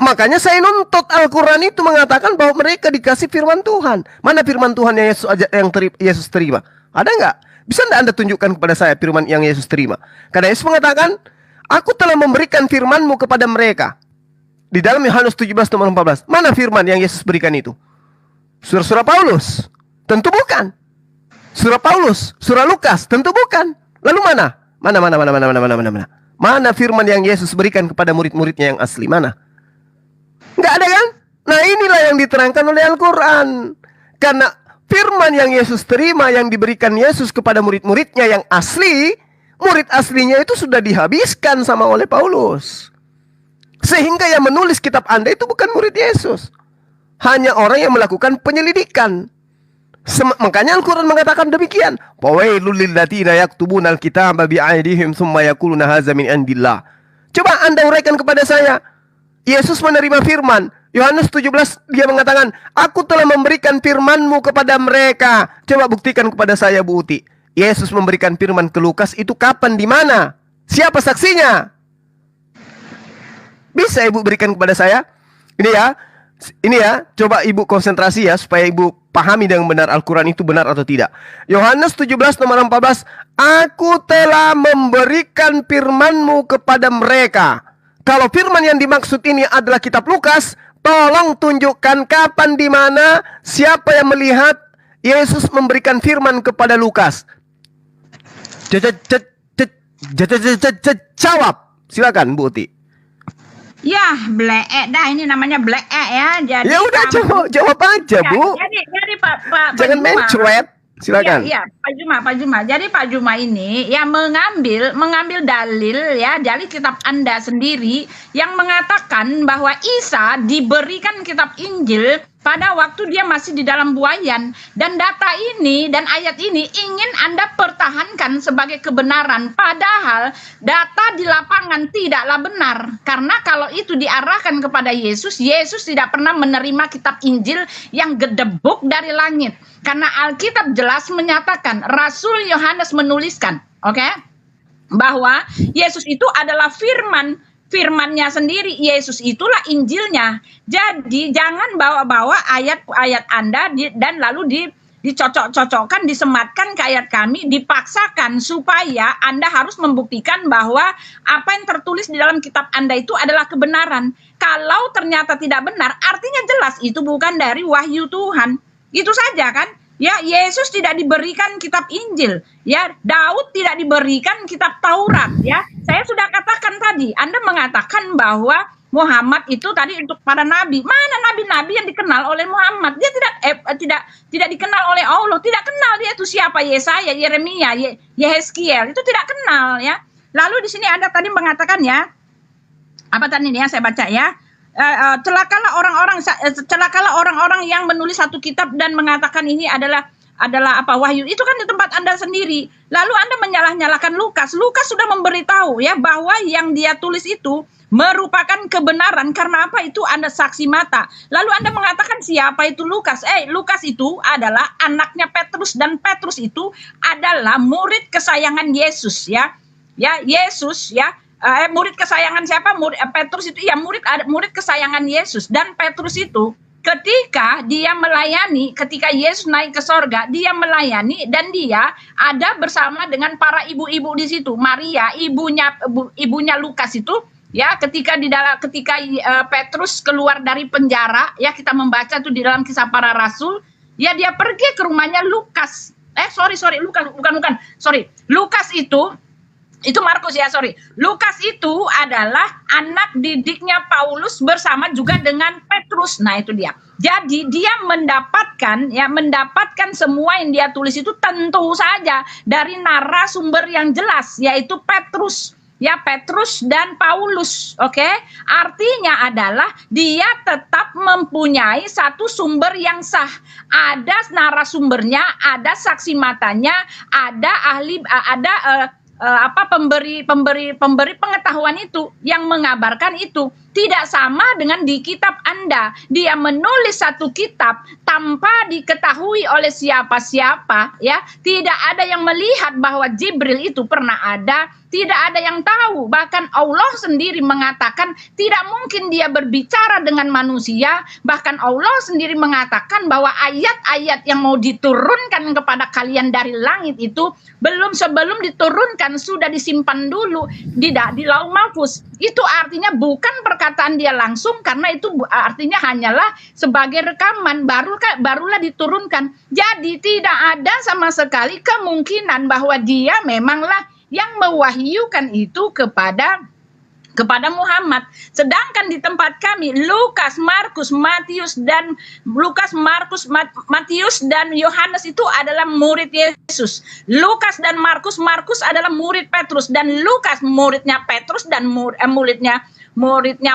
Makanya saya nuntut Al-Quran itu mengatakan bahwa mereka dikasih firman Tuhan. Mana firman Tuhan yang Yesus terima? Ada nggak? Bisa nggak Anda tunjukkan kepada saya firman yang Yesus terima? Karena Yesus mengatakan, aku telah memberikan firman-Mu kepada mereka. Di dalam Yohanes 17 nomor 14. Mana firman yang Yesus berikan itu? Surah-surah Paulus? Tentu bukan. Surah Paulus, surah Lukas? Tentu bukan. Lalu mana? Mana firman yang Yesus berikan kepada murid-muridnya yang asli? Mana? Nggak ada kan? Nah, inilah yang diterangkan oleh Al-Quran. Karena firman yang Yesus terima, yang diberikan Yesus kepada murid-muridnya yang asli, murid aslinya itu sudah dihabiskan sama oleh Paulus. Sehingga yang menulis kitab Anda itu bukan murid Yesus. Hanya orang yang melakukan penyelidikan. Makanya Al-Quran mengatakan demikian. Fawailul lilladzina yaktubuna al-kitaba bi'aydihim tsumma yaquluna hadza min indillah. Coba Anda uraikan kepada saya. Yesus menerima firman. Yohanes 17 dia mengatakan, aku telah memberikan firman-Mu kepada mereka. Coba buktikan kepada saya, Bu Uti. Yesus memberikan firman ke Lukas itu kapan, di mana? Siapa saksinya? Bisa Ibu berikan kepada saya? Ini ya, coba Ibu konsentrasi ya, supaya Ibu pahami dengan benar Al-Quran itu benar atau tidak. Yohanes 17 nomor 14, aku telah memberikan firman-Mu kepada mereka. Kalau firman yang dimaksud ini adalah kitab Lukas, tolong tunjukkan kapan, di mana, siapa yang melihat Yesus memberikan firman kepada Lukas. Jawab. Silakan Bu Uti. Ya, bleek dah, ini namanya bleek ya. Jadi ya udah, jawab aja, Bu. Jadi Pak jangan Juma, mencuet. Silakan. Iya, Pak Juma. Jadi Pak Juma ini ya mengambil dalil ya dari kitab Anda sendiri yang mengatakan bahwa Isa diberikan kitab Injil pada waktu dia masih di dalam buayan, dan data ini dan ayat ini ingin Anda pertahankan sebagai kebenaran, padahal data di lapangan tidaklah benar. Karena kalau itu diarahkan kepada Yesus, Yesus tidak pernah menerima kitab Injil yang gedebuk dari langit. Karena Alkitab jelas menyatakan, Rasul Yohanes menuliskan, bahwa Yesus itu adalah firmannya sendiri. Yesus itulah Injilnya. Jadi jangan bawa-bawa ayat-ayat Anda dan lalu dicocok-cocokkan, disematkan ke ayat kami, dipaksakan supaya Anda harus membuktikan bahwa apa yang tertulis di dalam kitab Anda itu adalah kebenaran. Kalau ternyata tidak benar, artinya jelas itu bukan dari wahyu Tuhan. Itu saja kan? Ya, Yesus tidak diberikan kitab Injil, ya. Daud tidak diberikan kitab Taurat, ya. Saya sudah katakan tadi, Anda mengatakan bahwa Muhammad itu tadi untuk para nabi. Mana nabi-nabi yang dikenal oleh Muhammad? Dia tidak dikenal oleh Allah, tidak kenal dia itu siapa. Yesaya, Yeremia, Yehezkiel itu tidak kenal, ya. Lalu di sini Anda tadi mengatakan, ya, apa tadi ya saya baca, ya. Celakalah orang-orang yang menulis satu kitab dan mengatakan ini adalah apa wahyu. Itu kan di tempat Anda sendiri. Lalu Anda menyalah-nyalahkan Lukas. Lukas sudah memberitahu, ya, bahwa yang dia tulis itu merupakan kebenaran. Karena apa? Itu Anda saksi mata. Lalu Anda mengatakan siapa itu Lukas? Lukas itu adalah anaknya Petrus, dan Petrus itu adalah murid kesayangan Yesus, ya. Ya, Yesus, ya. Murid kesayangan siapa? Petrus itu, ya, murid kesayangan Yesus. Dan Petrus itu ketika dia melayani, ketika Yesus naik ke sorga, dia melayani dan dia ada bersama dengan para ibu-ibu di situ. Maria, ibunya Lukas itu, ya, ketika Petrus keluar dari penjara, ya, kita membaca tuh di dalam Kisah Para Rasul, ya, dia pergi ke rumahnya Lukas. Lukas itu Markus, ya, Lukas itu adalah anak didiknya Paulus bersama juga dengan Petrus. Nah, itu dia. Jadi dia mendapatkan semua yang dia tulis itu tentu saja dari narasumber yang jelas, yaitu Petrus. Ya, Petrus dan Paulus, oke? Artinya adalah dia tetap mempunyai satu sumber yang sah. Ada narasumbernya, ada saksi matanya, ada ahli, pemberi pengetahuan itu yang mengabarkan itu. Tidak sama dengan di kitab Anda. Dia menulis satu kitab tanpa diketahui oleh siapa-siapa, ya. Tidak ada yang melihat bahwa Jibril itu pernah ada, tidak ada yang tahu. Bahkan Allah sendiri mengatakan tidak mungkin dia berbicara dengan manusia. Bahkan Allah sendiri mengatakan bahwa ayat-ayat yang mau diturunkan kepada kalian dari langit itu sebelum diturunkan sudah disimpan dulu di Lauh Mahfuz. Itu artinya bukan perkataan dia langsung, karena itu artinya hanyalah sebagai rekaman, barulah diturunkan. Jadi tidak ada sama sekali kemungkinan bahwa dia memanglah yang mewahyukan itu kepada Muhammad. Sedangkan di tempat kami Lukas, Markus, Matius dan Yohanes itu adalah murid Yesus. Lukas dan Markus adalah murid Petrus, dan Lukas muridnya Petrus dan muridnya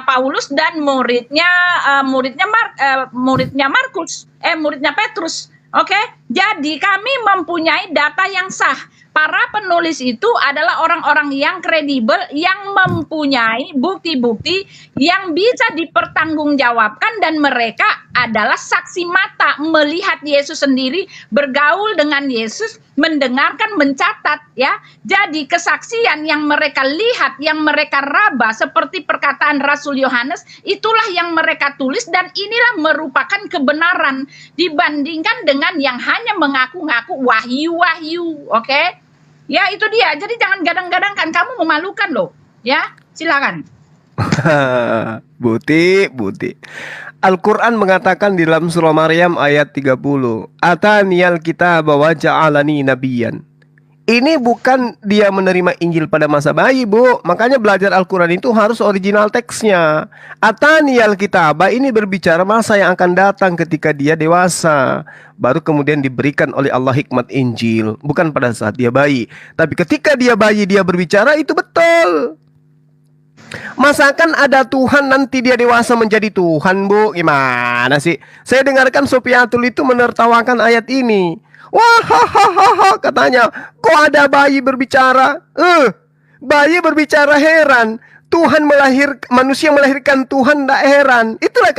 Paulus, dan muridnya Petrus. Oke, jadi kami mempunyai data yang sah. Para penulis itu adalah orang-orang yang kredibel, yang mempunyai bukti-bukti yang bisa dipertanggungjawabkan, dan mereka adalah saksi mata melihat Yesus sendiri, bergaul dengan Yesus, mendengarkan, mencatat, ya. Jadi kesaksian yang mereka lihat, yang mereka raba, seperti perkataan Rasul Yohanes, itulah yang mereka tulis, dan inilah merupakan kebenaran dibandingkan dengan yang hanya mengaku-ngaku wahyu-wahyu, oke? Ya, itu dia. Jadi jangan gadang-gadangkan, kamu memalukan loh. Ya, silakan. Buti. Al-Quran mengatakan di dalam surah Maryam ayat 30, Ataniyal kitab wa ja'alani nabiyan. Ini bukan dia menerima Injil pada masa bayi, Bu. Makanya belajar Al-Quran itu harus original teksnya. Ataniyal kitab, ini berbicara masa yang akan datang ketika dia dewasa. Baru kemudian diberikan oleh Allah hikmat Injil. Bukan pada saat dia bayi. Tapi ketika dia bayi dia berbicara, itu betul. Masakan ada Tuhan nanti dia dewasa menjadi Tuhan, Bu? Gimana sih? Saya dengarkan Sofiatul itu menertawakan ayat ini. Wah, hahaha, katanya, kok ada bayi berbicara? Bayi berbicara heran. Manusia melahirkan Tuhan tidak heran. Itulah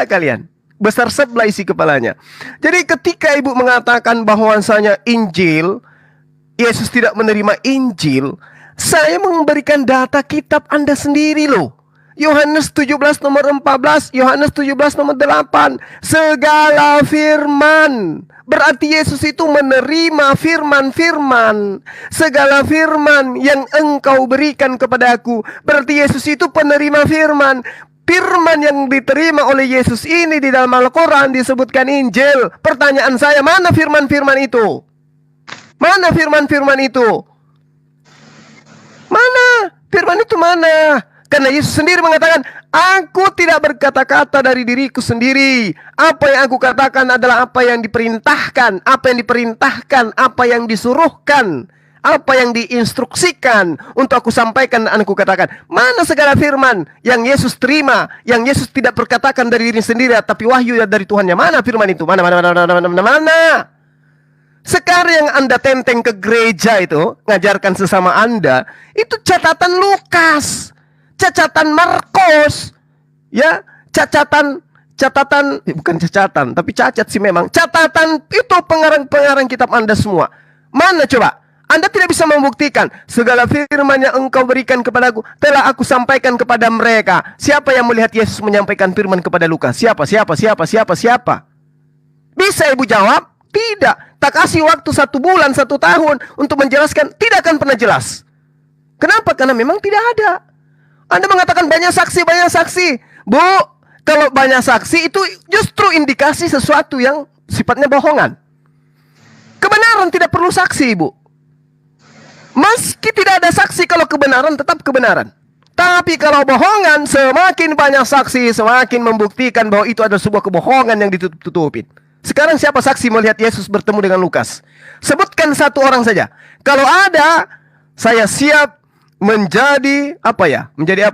kalian. Besar sebelah isi kepalanya. Jadi ketika ibu mengatakan bahwasanya Injil, Yesus tidak menerima Injil, saya memberikan data kitab Anda sendiri loh. Yohanes 17 nomor 14, Yohanes 17 nomor 8. Segala firman. Berarti Yesus itu menerima firman-firman. Segala firman yang engkau berikan kepadaku. Berarti Yesus itu penerima firman. Firman yang diterima oleh Yesus ini di dalam Al-Quran disebutkan Injil. Pertanyaan saya, mana firman-firman itu? Mana firman-firman itu? Mana? Firman itu mana? Karena Yesus sendiri mengatakan, aku tidak berkata-kata dari diriku sendiri. Apa yang aku katakan adalah apa yang diperintahkan. Apa yang diperintahkan, apa yang disuruhkan, apa yang diinstruksikan untuk aku sampaikan dan aku katakan. Mana segala firman yang Yesus terima, yang Yesus tidak berkatakan dari diri sendiri, tapi wahyu dari Tuhannya. Mana firman itu? Mana? Sekarang yang Anda tenteng ke gereja itu, ngajarkan sesama Anda, itu catatan Lukas, catatan Markus, ya, catatan, bukan catatan, tapi cacat sih memang. Catatan itu pengarang kitab Anda semua. Mana coba? Anda tidak bisa membuktikan segala firman yang engkau berikan kepadaku telah aku sampaikan kepada mereka. Siapa yang melihat Yesus menyampaikan firman kepada Lukas? Siapa? Bisa ibu jawab? Tidak. Tak kasih waktu 1 bulan, 1 tahun untuk menjelaskan, tidak akan pernah jelas. Kenapa? Karena memang tidak ada. Anda mengatakan banyak saksi. Bu, kalau banyak saksi itu justru indikasi sesuatu yang sifatnya bohongan. Kebenaran tidak perlu saksi, Ibu. Meski tidak ada saksi, kalau kebenaran tetap kebenaran. Tapi kalau bohongan, semakin banyak saksi, semakin membuktikan bahwa itu adalah sebuah kebohongan yang ditutup-tutupin. Sekarang siapa saksi melihat Yesus bertemu dengan Lukas? Sebutkan 1 orang saja. Kalau ada, saya siap menjadi apa ya? Menjadi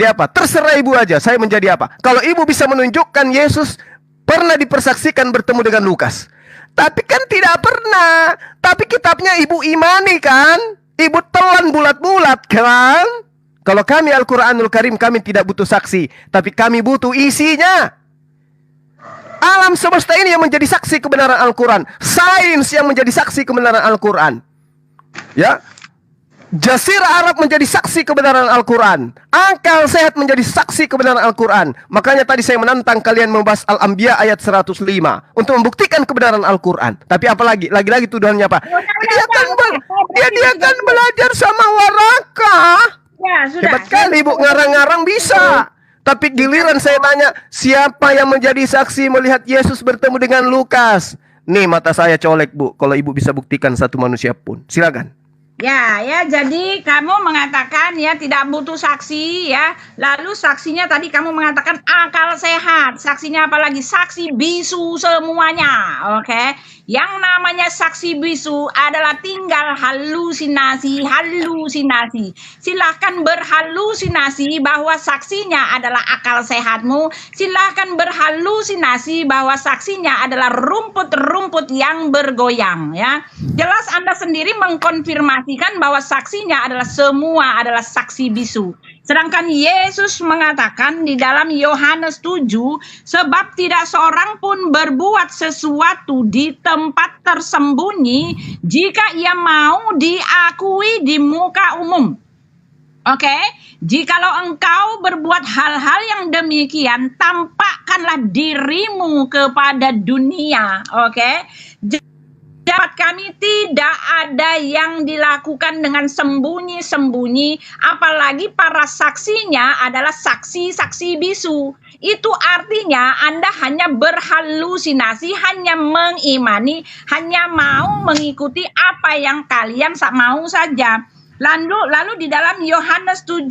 apa? Terserah ibu aja, saya menjadi apa. Kalau ibu bisa menunjukkan Yesus pernah dipersaksikan bertemu dengan Lukas. Tapi kan tidak pernah. Tapi kitabnya ibu imani kan? Ibu telan bulat-bulat kan? Kalau kami Al-Quranul Karim, kami tidak butuh saksi, tapi kami butuh isinya. Alam semesta ini yang menjadi saksi kebenaran Al-Quran. Sains yang menjadi saksi kebenaran Al-Quran. Ya, Jazirah Arab menjadi saksi kebenaran Al-Quran. Akal sehat menjadi saksi kebenaran Al-Quran. Makanya tadi saya menantang kalian membahas Al-Anbiya ayat 105 untuk membuktikan kebenaran Al-Quran. Tapi apalagi? Lagi-lagi tuduhannya apa? Dia akan belajar sama Waraka. Ya, sudah. Hebat kali ibu, ngarang-ngarang bisa. Tapi giliran saya tanya, siapa yang menjadi saksi melihat Yesus bertemu dengan Lukas? Nih mata saya colek, Bu. Kalau ibu bisa buktikan satu manusia pun, silakan. Ya, jadi kamu mengatakan ya tidak butuh saksi ya. Lalu saksinya tadi kamu mengatakan akal sehat. Saksinya apa lagi? Saksi bisu semuanya. Oke. Yang namanya saksi bisu adalah tinggal halusinasi. Silahkan berhalusinasi bahwa saksinya adalah akal sehatmu. Silahkan berhalusinasi bahwa saksinya adalah rumput-rumput yang bergoyang ya. Jelas Anda sendiri mengkonfirmasikan bahwa saksinya adalah semua adalah saksi bisu. Sedangkan Yesus mengatakan di dalam Yohanes 7, sebab tidak seorang pun berbuat sesuatu di tempat tersembunyi jika ia mau diakui di muka umum. Oke, jikalau engkau berbuat hal-hal yang demikian, tampakkanlah dirimu kepada dunia. Oke. Dapat kami tidak ada yang dilakukan dengan sembunyi-sembunyi, apalagi para saksinya adalah saksi-saksi bisu. Itu artinya Anda hanya berhalusinasi, hanya mengimani, hanya mau mengikuti apa yang kalian mau saja. Lalu di dalam Yohanes 17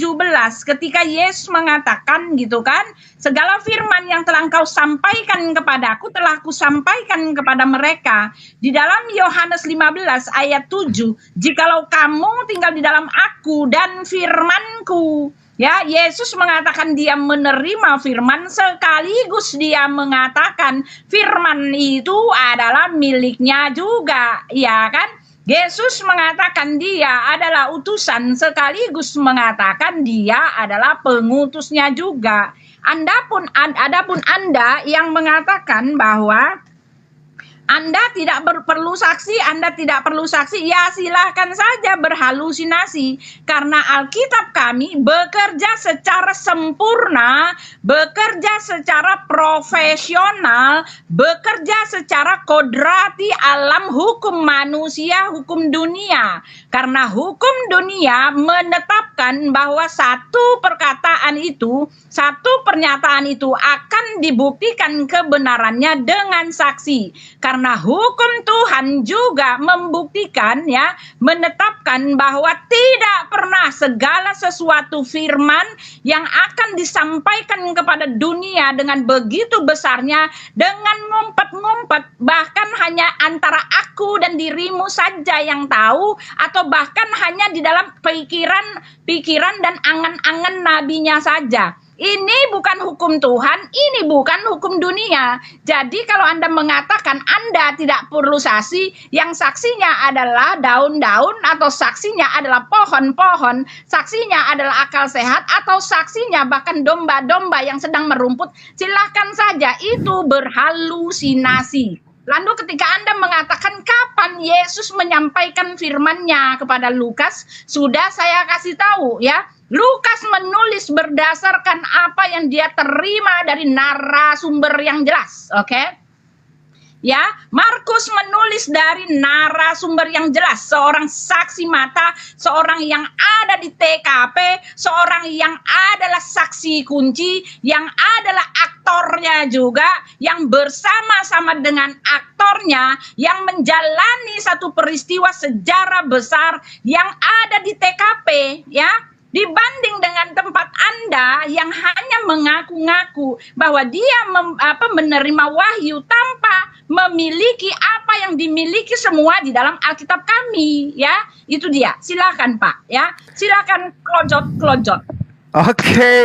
ketika Yesus mengatakan gitu kan, segala firman yang telah engkau sampaikan kepadaku telah aku sampaikan kepada mereka. Di dalam Yohanes 15 ayat 7, jikalau kamu tinggal di dalam aku dan firmanku. Ya, Yesus mengatakan dia menerima firman sekaligus dia mengatakan firman itu adalah miliknya juga, ya kan? Yesus mengatakan dia adalah utusan sekaligus mengatakan dia adalah pengutusnya juga. Adapun Anda yang mengatakan bahwa Anda tidak perlu saksi, Anda tidak perlu saksi, ya silahkan saja berhalusinasi. Karena Alkitab kami bekerja secara sempurna, bekerja secara profesional, bekerja secara kodrati alam hukum manusia, hukum dunia. Karena hukum dunia menetapkan bahwa satu perkataan itu, satu pernyataan itu akan dibuktikan kebenarannya dengan saksi. Karena hukum Tuhan juga membuktikan, ya, menetapkan bahwa tidak pernah segala sesuatu firman yang akan disampaikan kepada dunia dengan begitu besarnya, dengan ngumpet-ngumpet, bahkan hanya antara aku dan dirimu saja yang tahu, atau bahkan hanya di dalam pikiran dan angan-angan nabinya saja. Ini bukan hukum Tuhan, ini bukan hukum dunia. Jadi kalau Anda mengatakan Anda tidak perlu saksi, yang saksinya adalah daun-daun, atau saksinya adalah pohon-pohon, saksinya adalah akal sehat, atau saksinya bahkan domba-domba yang sedang merumput, silahkan saja, itu berhalusinasi. Lalu ketika Anda mengatakan kapan Yesus menyampaikan firman-Nya kepada Lukas, sudah saya kasih tahu, ya. Lukas menulis berdasarkan apa yang dia terima dari narasumber yang jelas, oke? Ya, Markus menulis dari narasumber yang jelas, seorang saksi mata, seorang yang ada di TKP, seorang yang adalah saksi kunci, yang adalah aktornya juga, yang bersama-sama dengan aktornya, yang menjalani satu peristiwa sejarah besar yang ada di TKP, ya. Dibanding dengan tempat Anda yang hanya mengaku-ngaku bahwa dia menerima wahyu tanpa memiliki apa yang dimiliki semua di dalam Alkitab kami, ya. Itu dia. Silakan Pak, ya. Silakan klojot. Oke,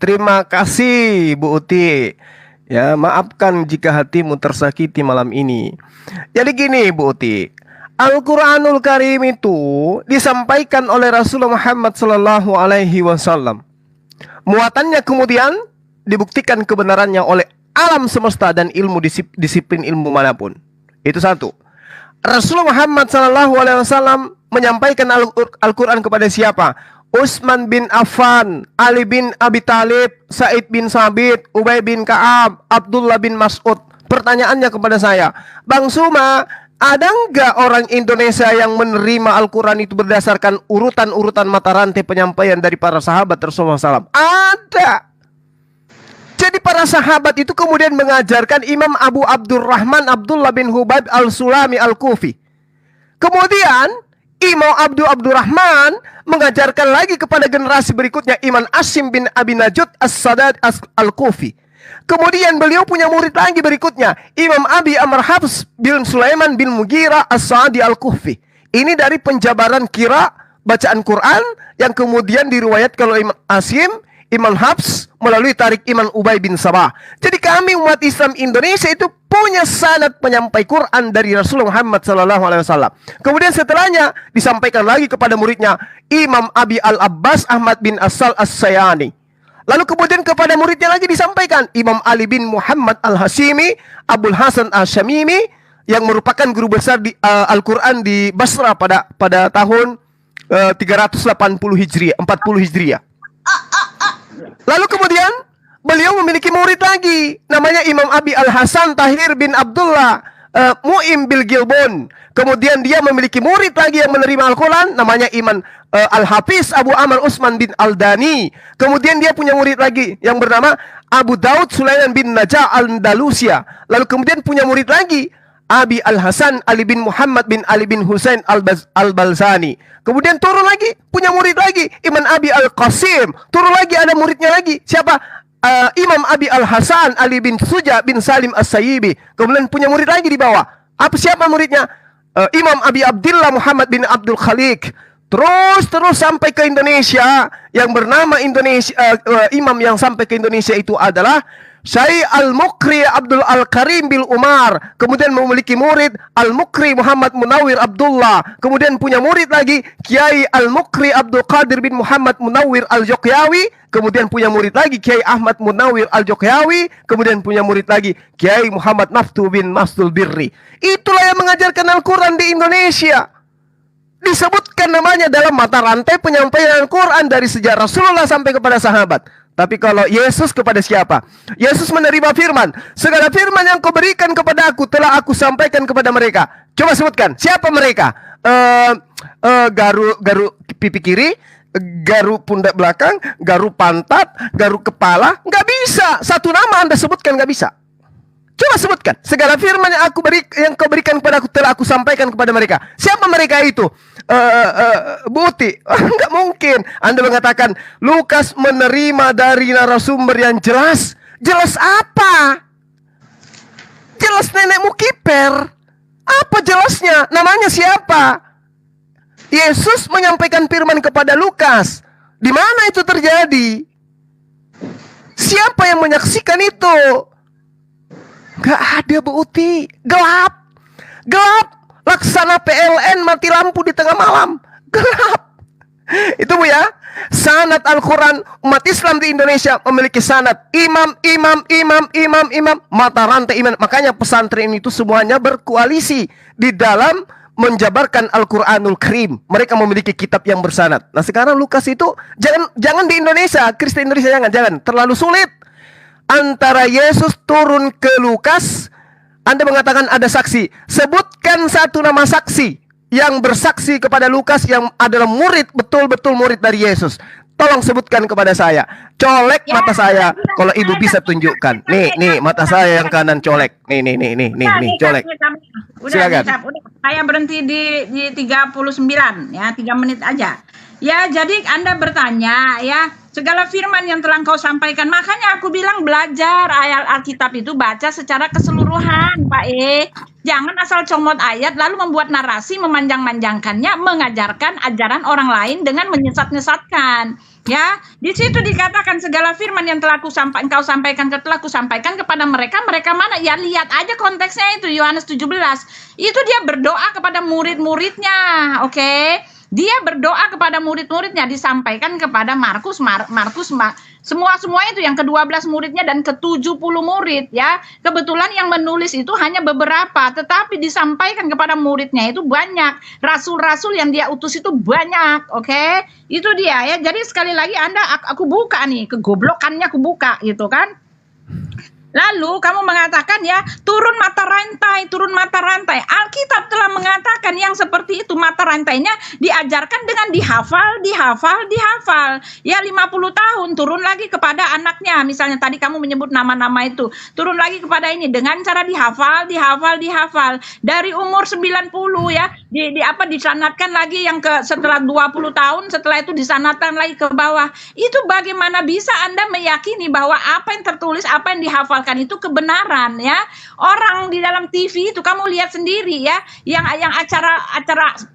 terima kasih Bu Uti. Ya, maafkan jika hatimu tersakiti malam ini. Jadi gini Bu Uti, Al-Quranul Karim itu disampaikan oleh Rasulullah Muhammad Sallallahu Alaihi Wasallam. Muatannya kemudian dibuktikan kebenarannya oleh alam semesta dan ilmu disiplin ilmu manapun. Itu satu. Rasulullah Muhammad Sallallahu Alaihi Wasallam menyampaikan Al-Quran kepada siapa? Utsman bin Affan, Ali bin Abi Thalib, Sa'id bin Sabit, Ubay bin Ka'ab, Abdullah bin Mas'ud. Pertanyaannya kepada saya, Bang Suma, ada nggak orang Indonesia yang menerima Al-Quran itu berdasarkan urutan-urutan mata rantai penyampaian dari para sahabat Rasulullah SAW? Ada. Jadi para sahabat itu kemudian mengajarkan Imam Abu Abdurrahman Abdullah bin Hubaib Al-Sulami Al-Kufi. Kemudian Imam Abdurrahman mengajarkan lagi kepada generasi berikutnya Imam Asim bin Abi Najud As-Sadad Al-Kufi. Kemudian beliau punya murid lagi berikutnya, Imam Abi Amr Hafs bin Sulaiman bin Mughirah As-Sa'di Al-Kufi. Ini dari penjabaran kira bacaan Quran yang kemudian diriwayatkan oleh Imam Asim, Imam Hafs melalui tarik Imam Ubay bin Sabah. Jadi kami umat Islam Indonesia itu punya sanad penyampai Quran dari Rasulullah Muhammad SAW. Kemudian setelahnya disampaikan lagi kepada muridnya Imam Abi Al-Abbas Ahmad bin Asal As-Sayani. Lalu kemudian kepada muridnya lagi disampaikan Imam Ali bin Muhammad Al-Hashimi, Abul Hasan Al-Shamimi, yang merupakan guru besar di Al-Quran di Basra pada tahun 380 Hijriah, 40 Hijriah. Lalu kemudian beliau memiliki murid lagi, namanya Imam Abi Al-Hasan Tahir bin Abdullah Mu'im bil Gilbon. Kemudian dia memiliki murid lagi yang menerima Al-Quran, namanya Imam Al-Hafiz Abu Amr Utsman bin Al-Dani. Kemudian dia punya murid lagi yang bernama Abu Daud Sulaiman bin Najah Al-Andalusia. Lalu kemudian punya murid lagi Abi Al-Hasan Ali bin Muhammad bin Ali bin Husain Al-Balzani. Kemudian turun lagi, punya murid lagi Imam Abi Al-Qasim. Turun lagi, ada muridnya lagi. Siapa? Imam Abi Al-Hasan Ali bin Suja bin Salim As-Sayyibi. Kemudian punya murid lagi di bawah. Siapa muridnya? Imam Abi Abdullah Muhammad bin Abdul Khaliq. Terus sampai ke Indonesia, yang bernama Indonesia, imam yang sampai ke Indonesia itu adalah Syai Al-Mukri Abdul Al-Karim bil Umar, kemudian memiliki murid Al-Mukri Muhammad Munawir Abdullah, kemudian punya murid lagi Kiai Al-Mukri Abdul Qadir bin Muhammad Munawir Al-Jokyawi, kemudian punya murid lagi Kiai Ahmad Munawir Al-Jokyawi, kemudian punya murid lagi Kiai Muhammad Naftu bin Mastul Birri. Itulah yang mengajarkan Al-Quran di Indonesia. Disebutkan namanya dalam mata rantai penyampaian Al-Quran dari sejak Rasulullah sampai kepada sahabat. Tapi kalau Yesus kepada siapa? Yesus menerima firman. Segala firman yang kau berikan kepada aku telah aku sampaikan kepada mereka. Coba sebutkan, siapa mereka? Garu pipi kiri, garu pundak belakang, garu pantat, garu kepala. Nggak bisa. Satu nama Anda sebutkan nggak bisa. Coba sebutkan, segala firman yang kau berikan kepada aku telah aku sampaikan kepada mereka. Siapa mereka itu? Buti. Enggak mungkin. Anda mengatakan Lukas menerima dari narasumber yang jelas. Jelas apa? Jelas nenekmu kiper. Apa jelasnya? Namanya siapa? Yesus menyampaikan firman kepada Lukas. Di mana itu terjadi? Siapa yang menyaksikan itu? Gak ada, Bu Uti. Gelap. Gelap. Laksana PLN mati lampu di tengah malam. Gelap. Itu Bu ya. Sanad Al-Quran umat Islam di Indonesia memiliki sanad imam. Mata rantai iman. Makanya pesantren itu semuanya berkoalisi di dalam menjabarkan Al-Quranul Karim. Mereka memiliki kitab yang bersanad. Nah sekarang Lukas itu jangan di Indonesia. Kristen Indonesia jangan. Terlalu sulit. Antara Yesus turun ke Lukas, Anda mengatakan ada saksi. Sebutkan satu nama saksi yang bersaksi kepada Lukas yang adalah murid, betul-betul murid dari Yesus. Tolong sebutkan kepada saya. Colek mata saya. Kalau ibu bisa tunjukkan. Nih, mata saya yang kanan colek. Nih, colek. Silakan. Saya berhenti di 39 ya, 3 menit aja. Ya, jadi Anda bertanya ya, segala firman yang telah kau sampaikan. Makanya aku bilang belajar ayat Alkitab itu baca secara keseluruhan, Pak E. Jangan asal comot ayat lalu membuat narasi memanjang-manjangkannya, mengajarkan ajaran orang lain dengan menyesat-nyesatkan. Ya, di situ dikatakan segala firman yang telah kau sampaikan kepada mereka mana? Ya lihat aja konteksnya itu Yohanes 17. Itu dia berdoa kepada murid-muridnya, oke? Dia berdoa kepada murid-muridnya, disampaikan kepada Markus semua itu yang ke-12 muridnya dan ke-70 murid ya. Kebetulan yang menulis itu hanya beberapa, tetapi disampaikan kepada muridnya itu banyak. Rasul-rasul yang dia utus itu banyak, oke? Itu dia ya. Jadi sekali lagi aku buka nih, kegoblokannya aku buka gitu kan. Lalu kamu mengatakan ya, turun mata rantai. Alkitab telah mengatakan yang seperti itu, mata rantainya diajarkan dengan dihafal. Ya 50 tahun, turun lagi kepada anaknya. Misalnya tadi kamu menyebut nama-nama itu. Turun lagi kepada ini dengan cara dihafal. Dari umur 90 ya, disanatkan lagi yang setelah 20 tahun, setelah itu disanatkan lagi ke bawah. Itu bagaimana bisa Anda meyakini bahwa apa yang tertulis, apa yang dihafal itu kebenaran ya. Orang di dalam TV itu kamu lihat sendiri ya, yang acara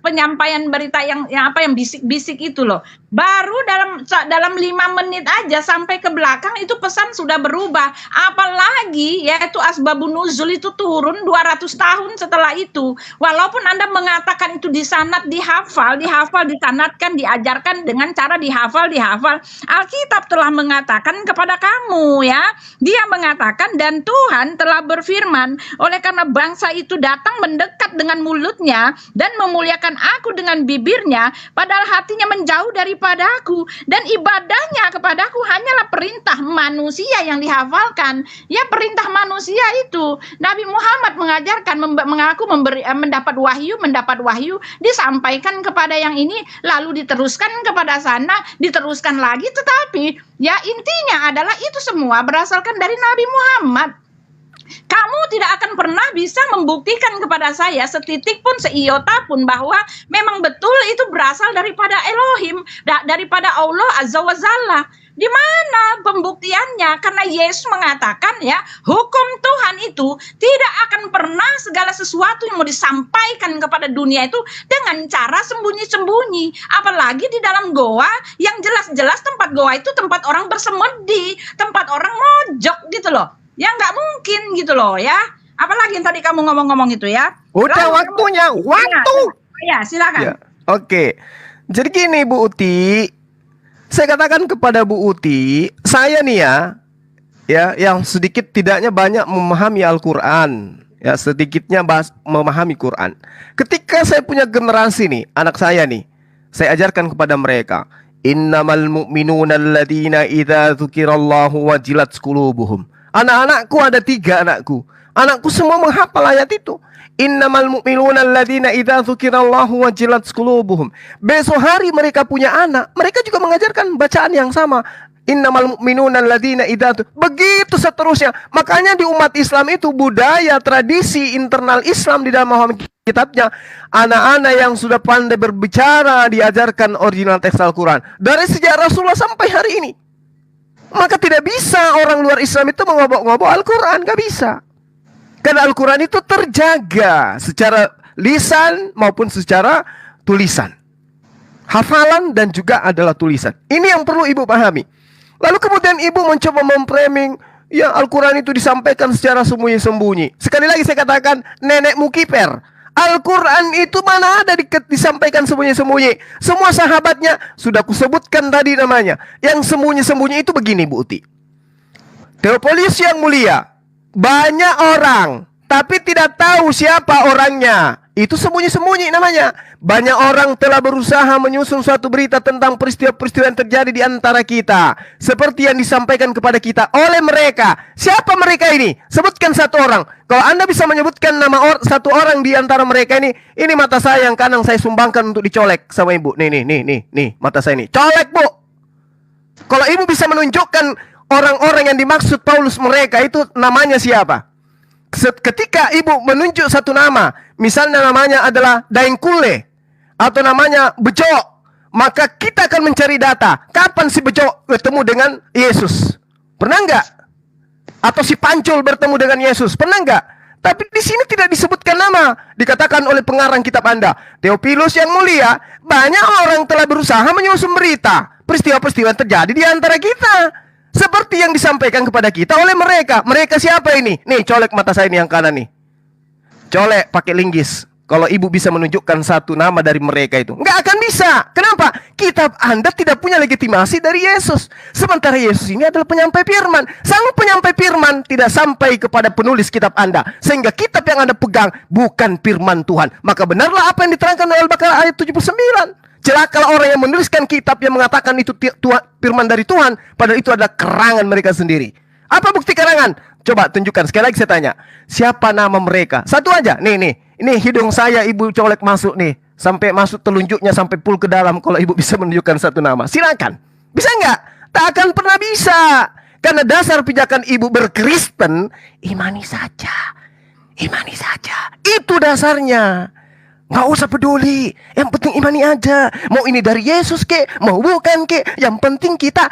penyampaian berita yang bisik-bisik itu loh. Baru dalam 5 menit aja sampai ke belakang itu pesan sudah berubah. Apalagi ya itu asbabun nuzul itu turun 200 tahun setelah itu. Walaupun Anda mengatakan itu disanad, dihafal, disanatkan, diajarkan dengan cara dihafal. Alkitab telah mengatakan kepada kamu ya. Dia mengatakan dan Tuhan telah berfirman, oleh karena bangsa itu datang mendekat dengan mulutnya dan memuliakan aku dengan bibirnya, padahal hatinya menjauh daripada-Aku, dan ibadahnya kepadaku hanyalah perintah manusia yang dihafalkan. Ya, perintah manusia itu Nabi Muhammad mengajarkan, mengaku mendapat wahyu, disampaikan kepada yang ini, lalu diteruskan kepada sana, diteruskan lagi, tetapi ya intinya adalah itu semua berasalkan dari Nabi Muhammad. Kamu tidak akan pernah bisa membuktikan kepada saya setitik pun, seiota pun bahwa memang betul itu berasal daripada Elohim, daripada Allah Azza wa Jalla. Di mana pembuktiannya? Karena Yesus mengatakan ya, hukum Tuhan itu tidak akan pernah segala sesuatu yang mau disampaikan kepada dunia itu dengan cara sembunyi-sembunyi. Apalagi di dalam goa yang jelas-jelas tempat goa itu tempat orang bersemedi, tempat orang mojok gitu loh. Ya nggak mungkin gitu loh ya. Apalagi yang tadi kamu ngomong-ngomong itu ya. Udah waktunya, waktu. Ya, silakan. Ya, oke. Jadi gini Bu Uti, saya katakan kepada Bu Uti, saya nih ya yang sedikit tidaknya banyak memahami Al-Quran, ya sedikitnya memahami Quran. Ketika saya punya generasi nih, anak saya nih, saya ajarkan kepada mereka, innamal mu'minuna alladzina idza dzukirallahu wajilat qulubuhum. Anak-anakku ada 3 anakku. Anakku semua menghafal ayat itu. Innamal mu'minuna alladzina idza dzukirallahu wajilat qulubuhum. Besok hari mereka punya anak, mereka juga mengajarkan bacaan yang sama. Innamal mu'minuna alladzina idza, begitu seterusnya. Makanya di umat Islam itu budaya, tradisi internal Islam di dalam memahami kitabnya, anak-anak yang sudah pandai berbicara diajarkan original teks Al-Quran dari sejak Rasulullah sampai hari ini. Maka tidak bisa orang luar Islam itu mengobok-ngobok Al-Quran, gak bisa. Karena Al-Quran itu terjaga secara lisan maupun secara tulisan. Hafalan dan juga adalah tulisan. Ini yang perlu ibu pahami. Lalu kemudian ibu mencoba memframing, ya Al-Quran itu disampaikan secara sembunyi-sembunyi. Sekali lagi saya katakan, nenekmu kiper. Al-Quran itu mana ada disampaikan sembunyi-sembunyi. Semua sahabatnya sudah kusebutkan tadi namanya. Yang sembunyi-sembunyi itu begini Bu Uti. Theophilus yang mulia, banyak orang, tapi tidak tahu siapa orangnya. Itu sembunyi-sembunyi namanya. Banyak orang telah berusaha menyusun suatu berita tentang peristiwa-peristiwa yang terjadi di antara kita, seperti yang disampaikan kepada kita oleh mereka. Siapa mereka ini? Sebutkan satu orang. Kalau Anda bisa menyebutkan nama satu orang di antara mereka ini mata saya yang kanan saya sumbangkan untuk dicolek sama ibu. Nih, mata saya ini. Colek, Bu. Kalau ibu bisa menunjukkan orang-orang yang dimaksud Paulus mereka itu namanya siapa? Ketika ibu menunjuk satu nama, misalnya namanya adalah Daengkule atau namanya Bejo, maka kita akan mencari data. Kapan si Bejo bertemu dengan Yesus? Pernah enggak? Atau si Pancul bertemu dengan Yesus? Pernah enggak? Tapi di sini tidak disebutkan nama. Dikatakan oleh pengarang kitab Anda, Theophilus yang mulia, banyak orang telah berusaha menyusun berita peristiwa-peristiwa yang terjadi di antara kita, seperti yang disampaikan kepada kita oleh mereka. Mereka siapa ini? Nih, colek mata saya ini yang kanan nih. Colek pakai linggis. Kalau ibu bisa menunjukkan satu nama dari mereka itu, nggak akan bisa. Kenapa? Kitab Anda tidak punya legitimasi dari Yesus. Sementara Yesus ini adalah penyampai firman. Sang penyampai firman tidak sampai kepada penulis kitab Anda, sehingga kitab yang Anda pegang bukan firman Tuhan. Maka benarlah apa yang diterangkan oleh Al-Baqarah ayat 79. Celakalah orang yang menuliskan kitab yang mengatakan itu firman dari Tuhan, padahal itu adalah kerangan mereka sendiri. Apa bukti kerangan? Coba tunjukkan. Sekali lagi saya tanya, siapa nama mereka? Satu aja. Nih, hidung saya ibu colek masuk nih, sampai masuk telunjuknya sampai full ke dalam. Kalau ibu bisa menunjukkan satu nama, silakan. Bisa nggak? Tak akan pernah bisa. Karena dasar pijakan ibu berkristen, imani saja. Itu dasarnya. Nggak usah peduli, yang penting imani aja. Mau ini dari Yesus kek, mau bukan kek, yang penting kita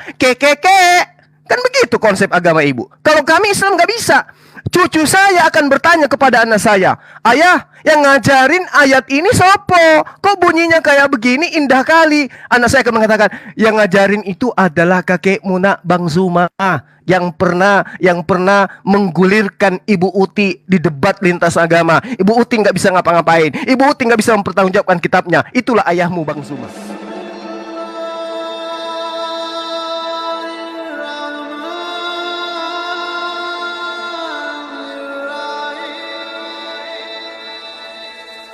Kan begitu konsep agama ibu. Kalau kami Islam nggak bisa. Cucu saya akan bertanya kepada anak saya, ayah, yang ngajarin ayat ini sopo? Kok bunyinya kayak begini, indah kali. Anak saya akan mengatakan, yang ngajarin itu adalah kakekmu nak, Bang Zuma, yang pernah menggulirkan Ibu Uti di debat lintas agama. Ibu Uti nggak bisa ngapa-ngapain. Ibu Uti nggak bisa mempertanggungjawabkan kitabnya. Itulah ayahmu, Bang Zuma.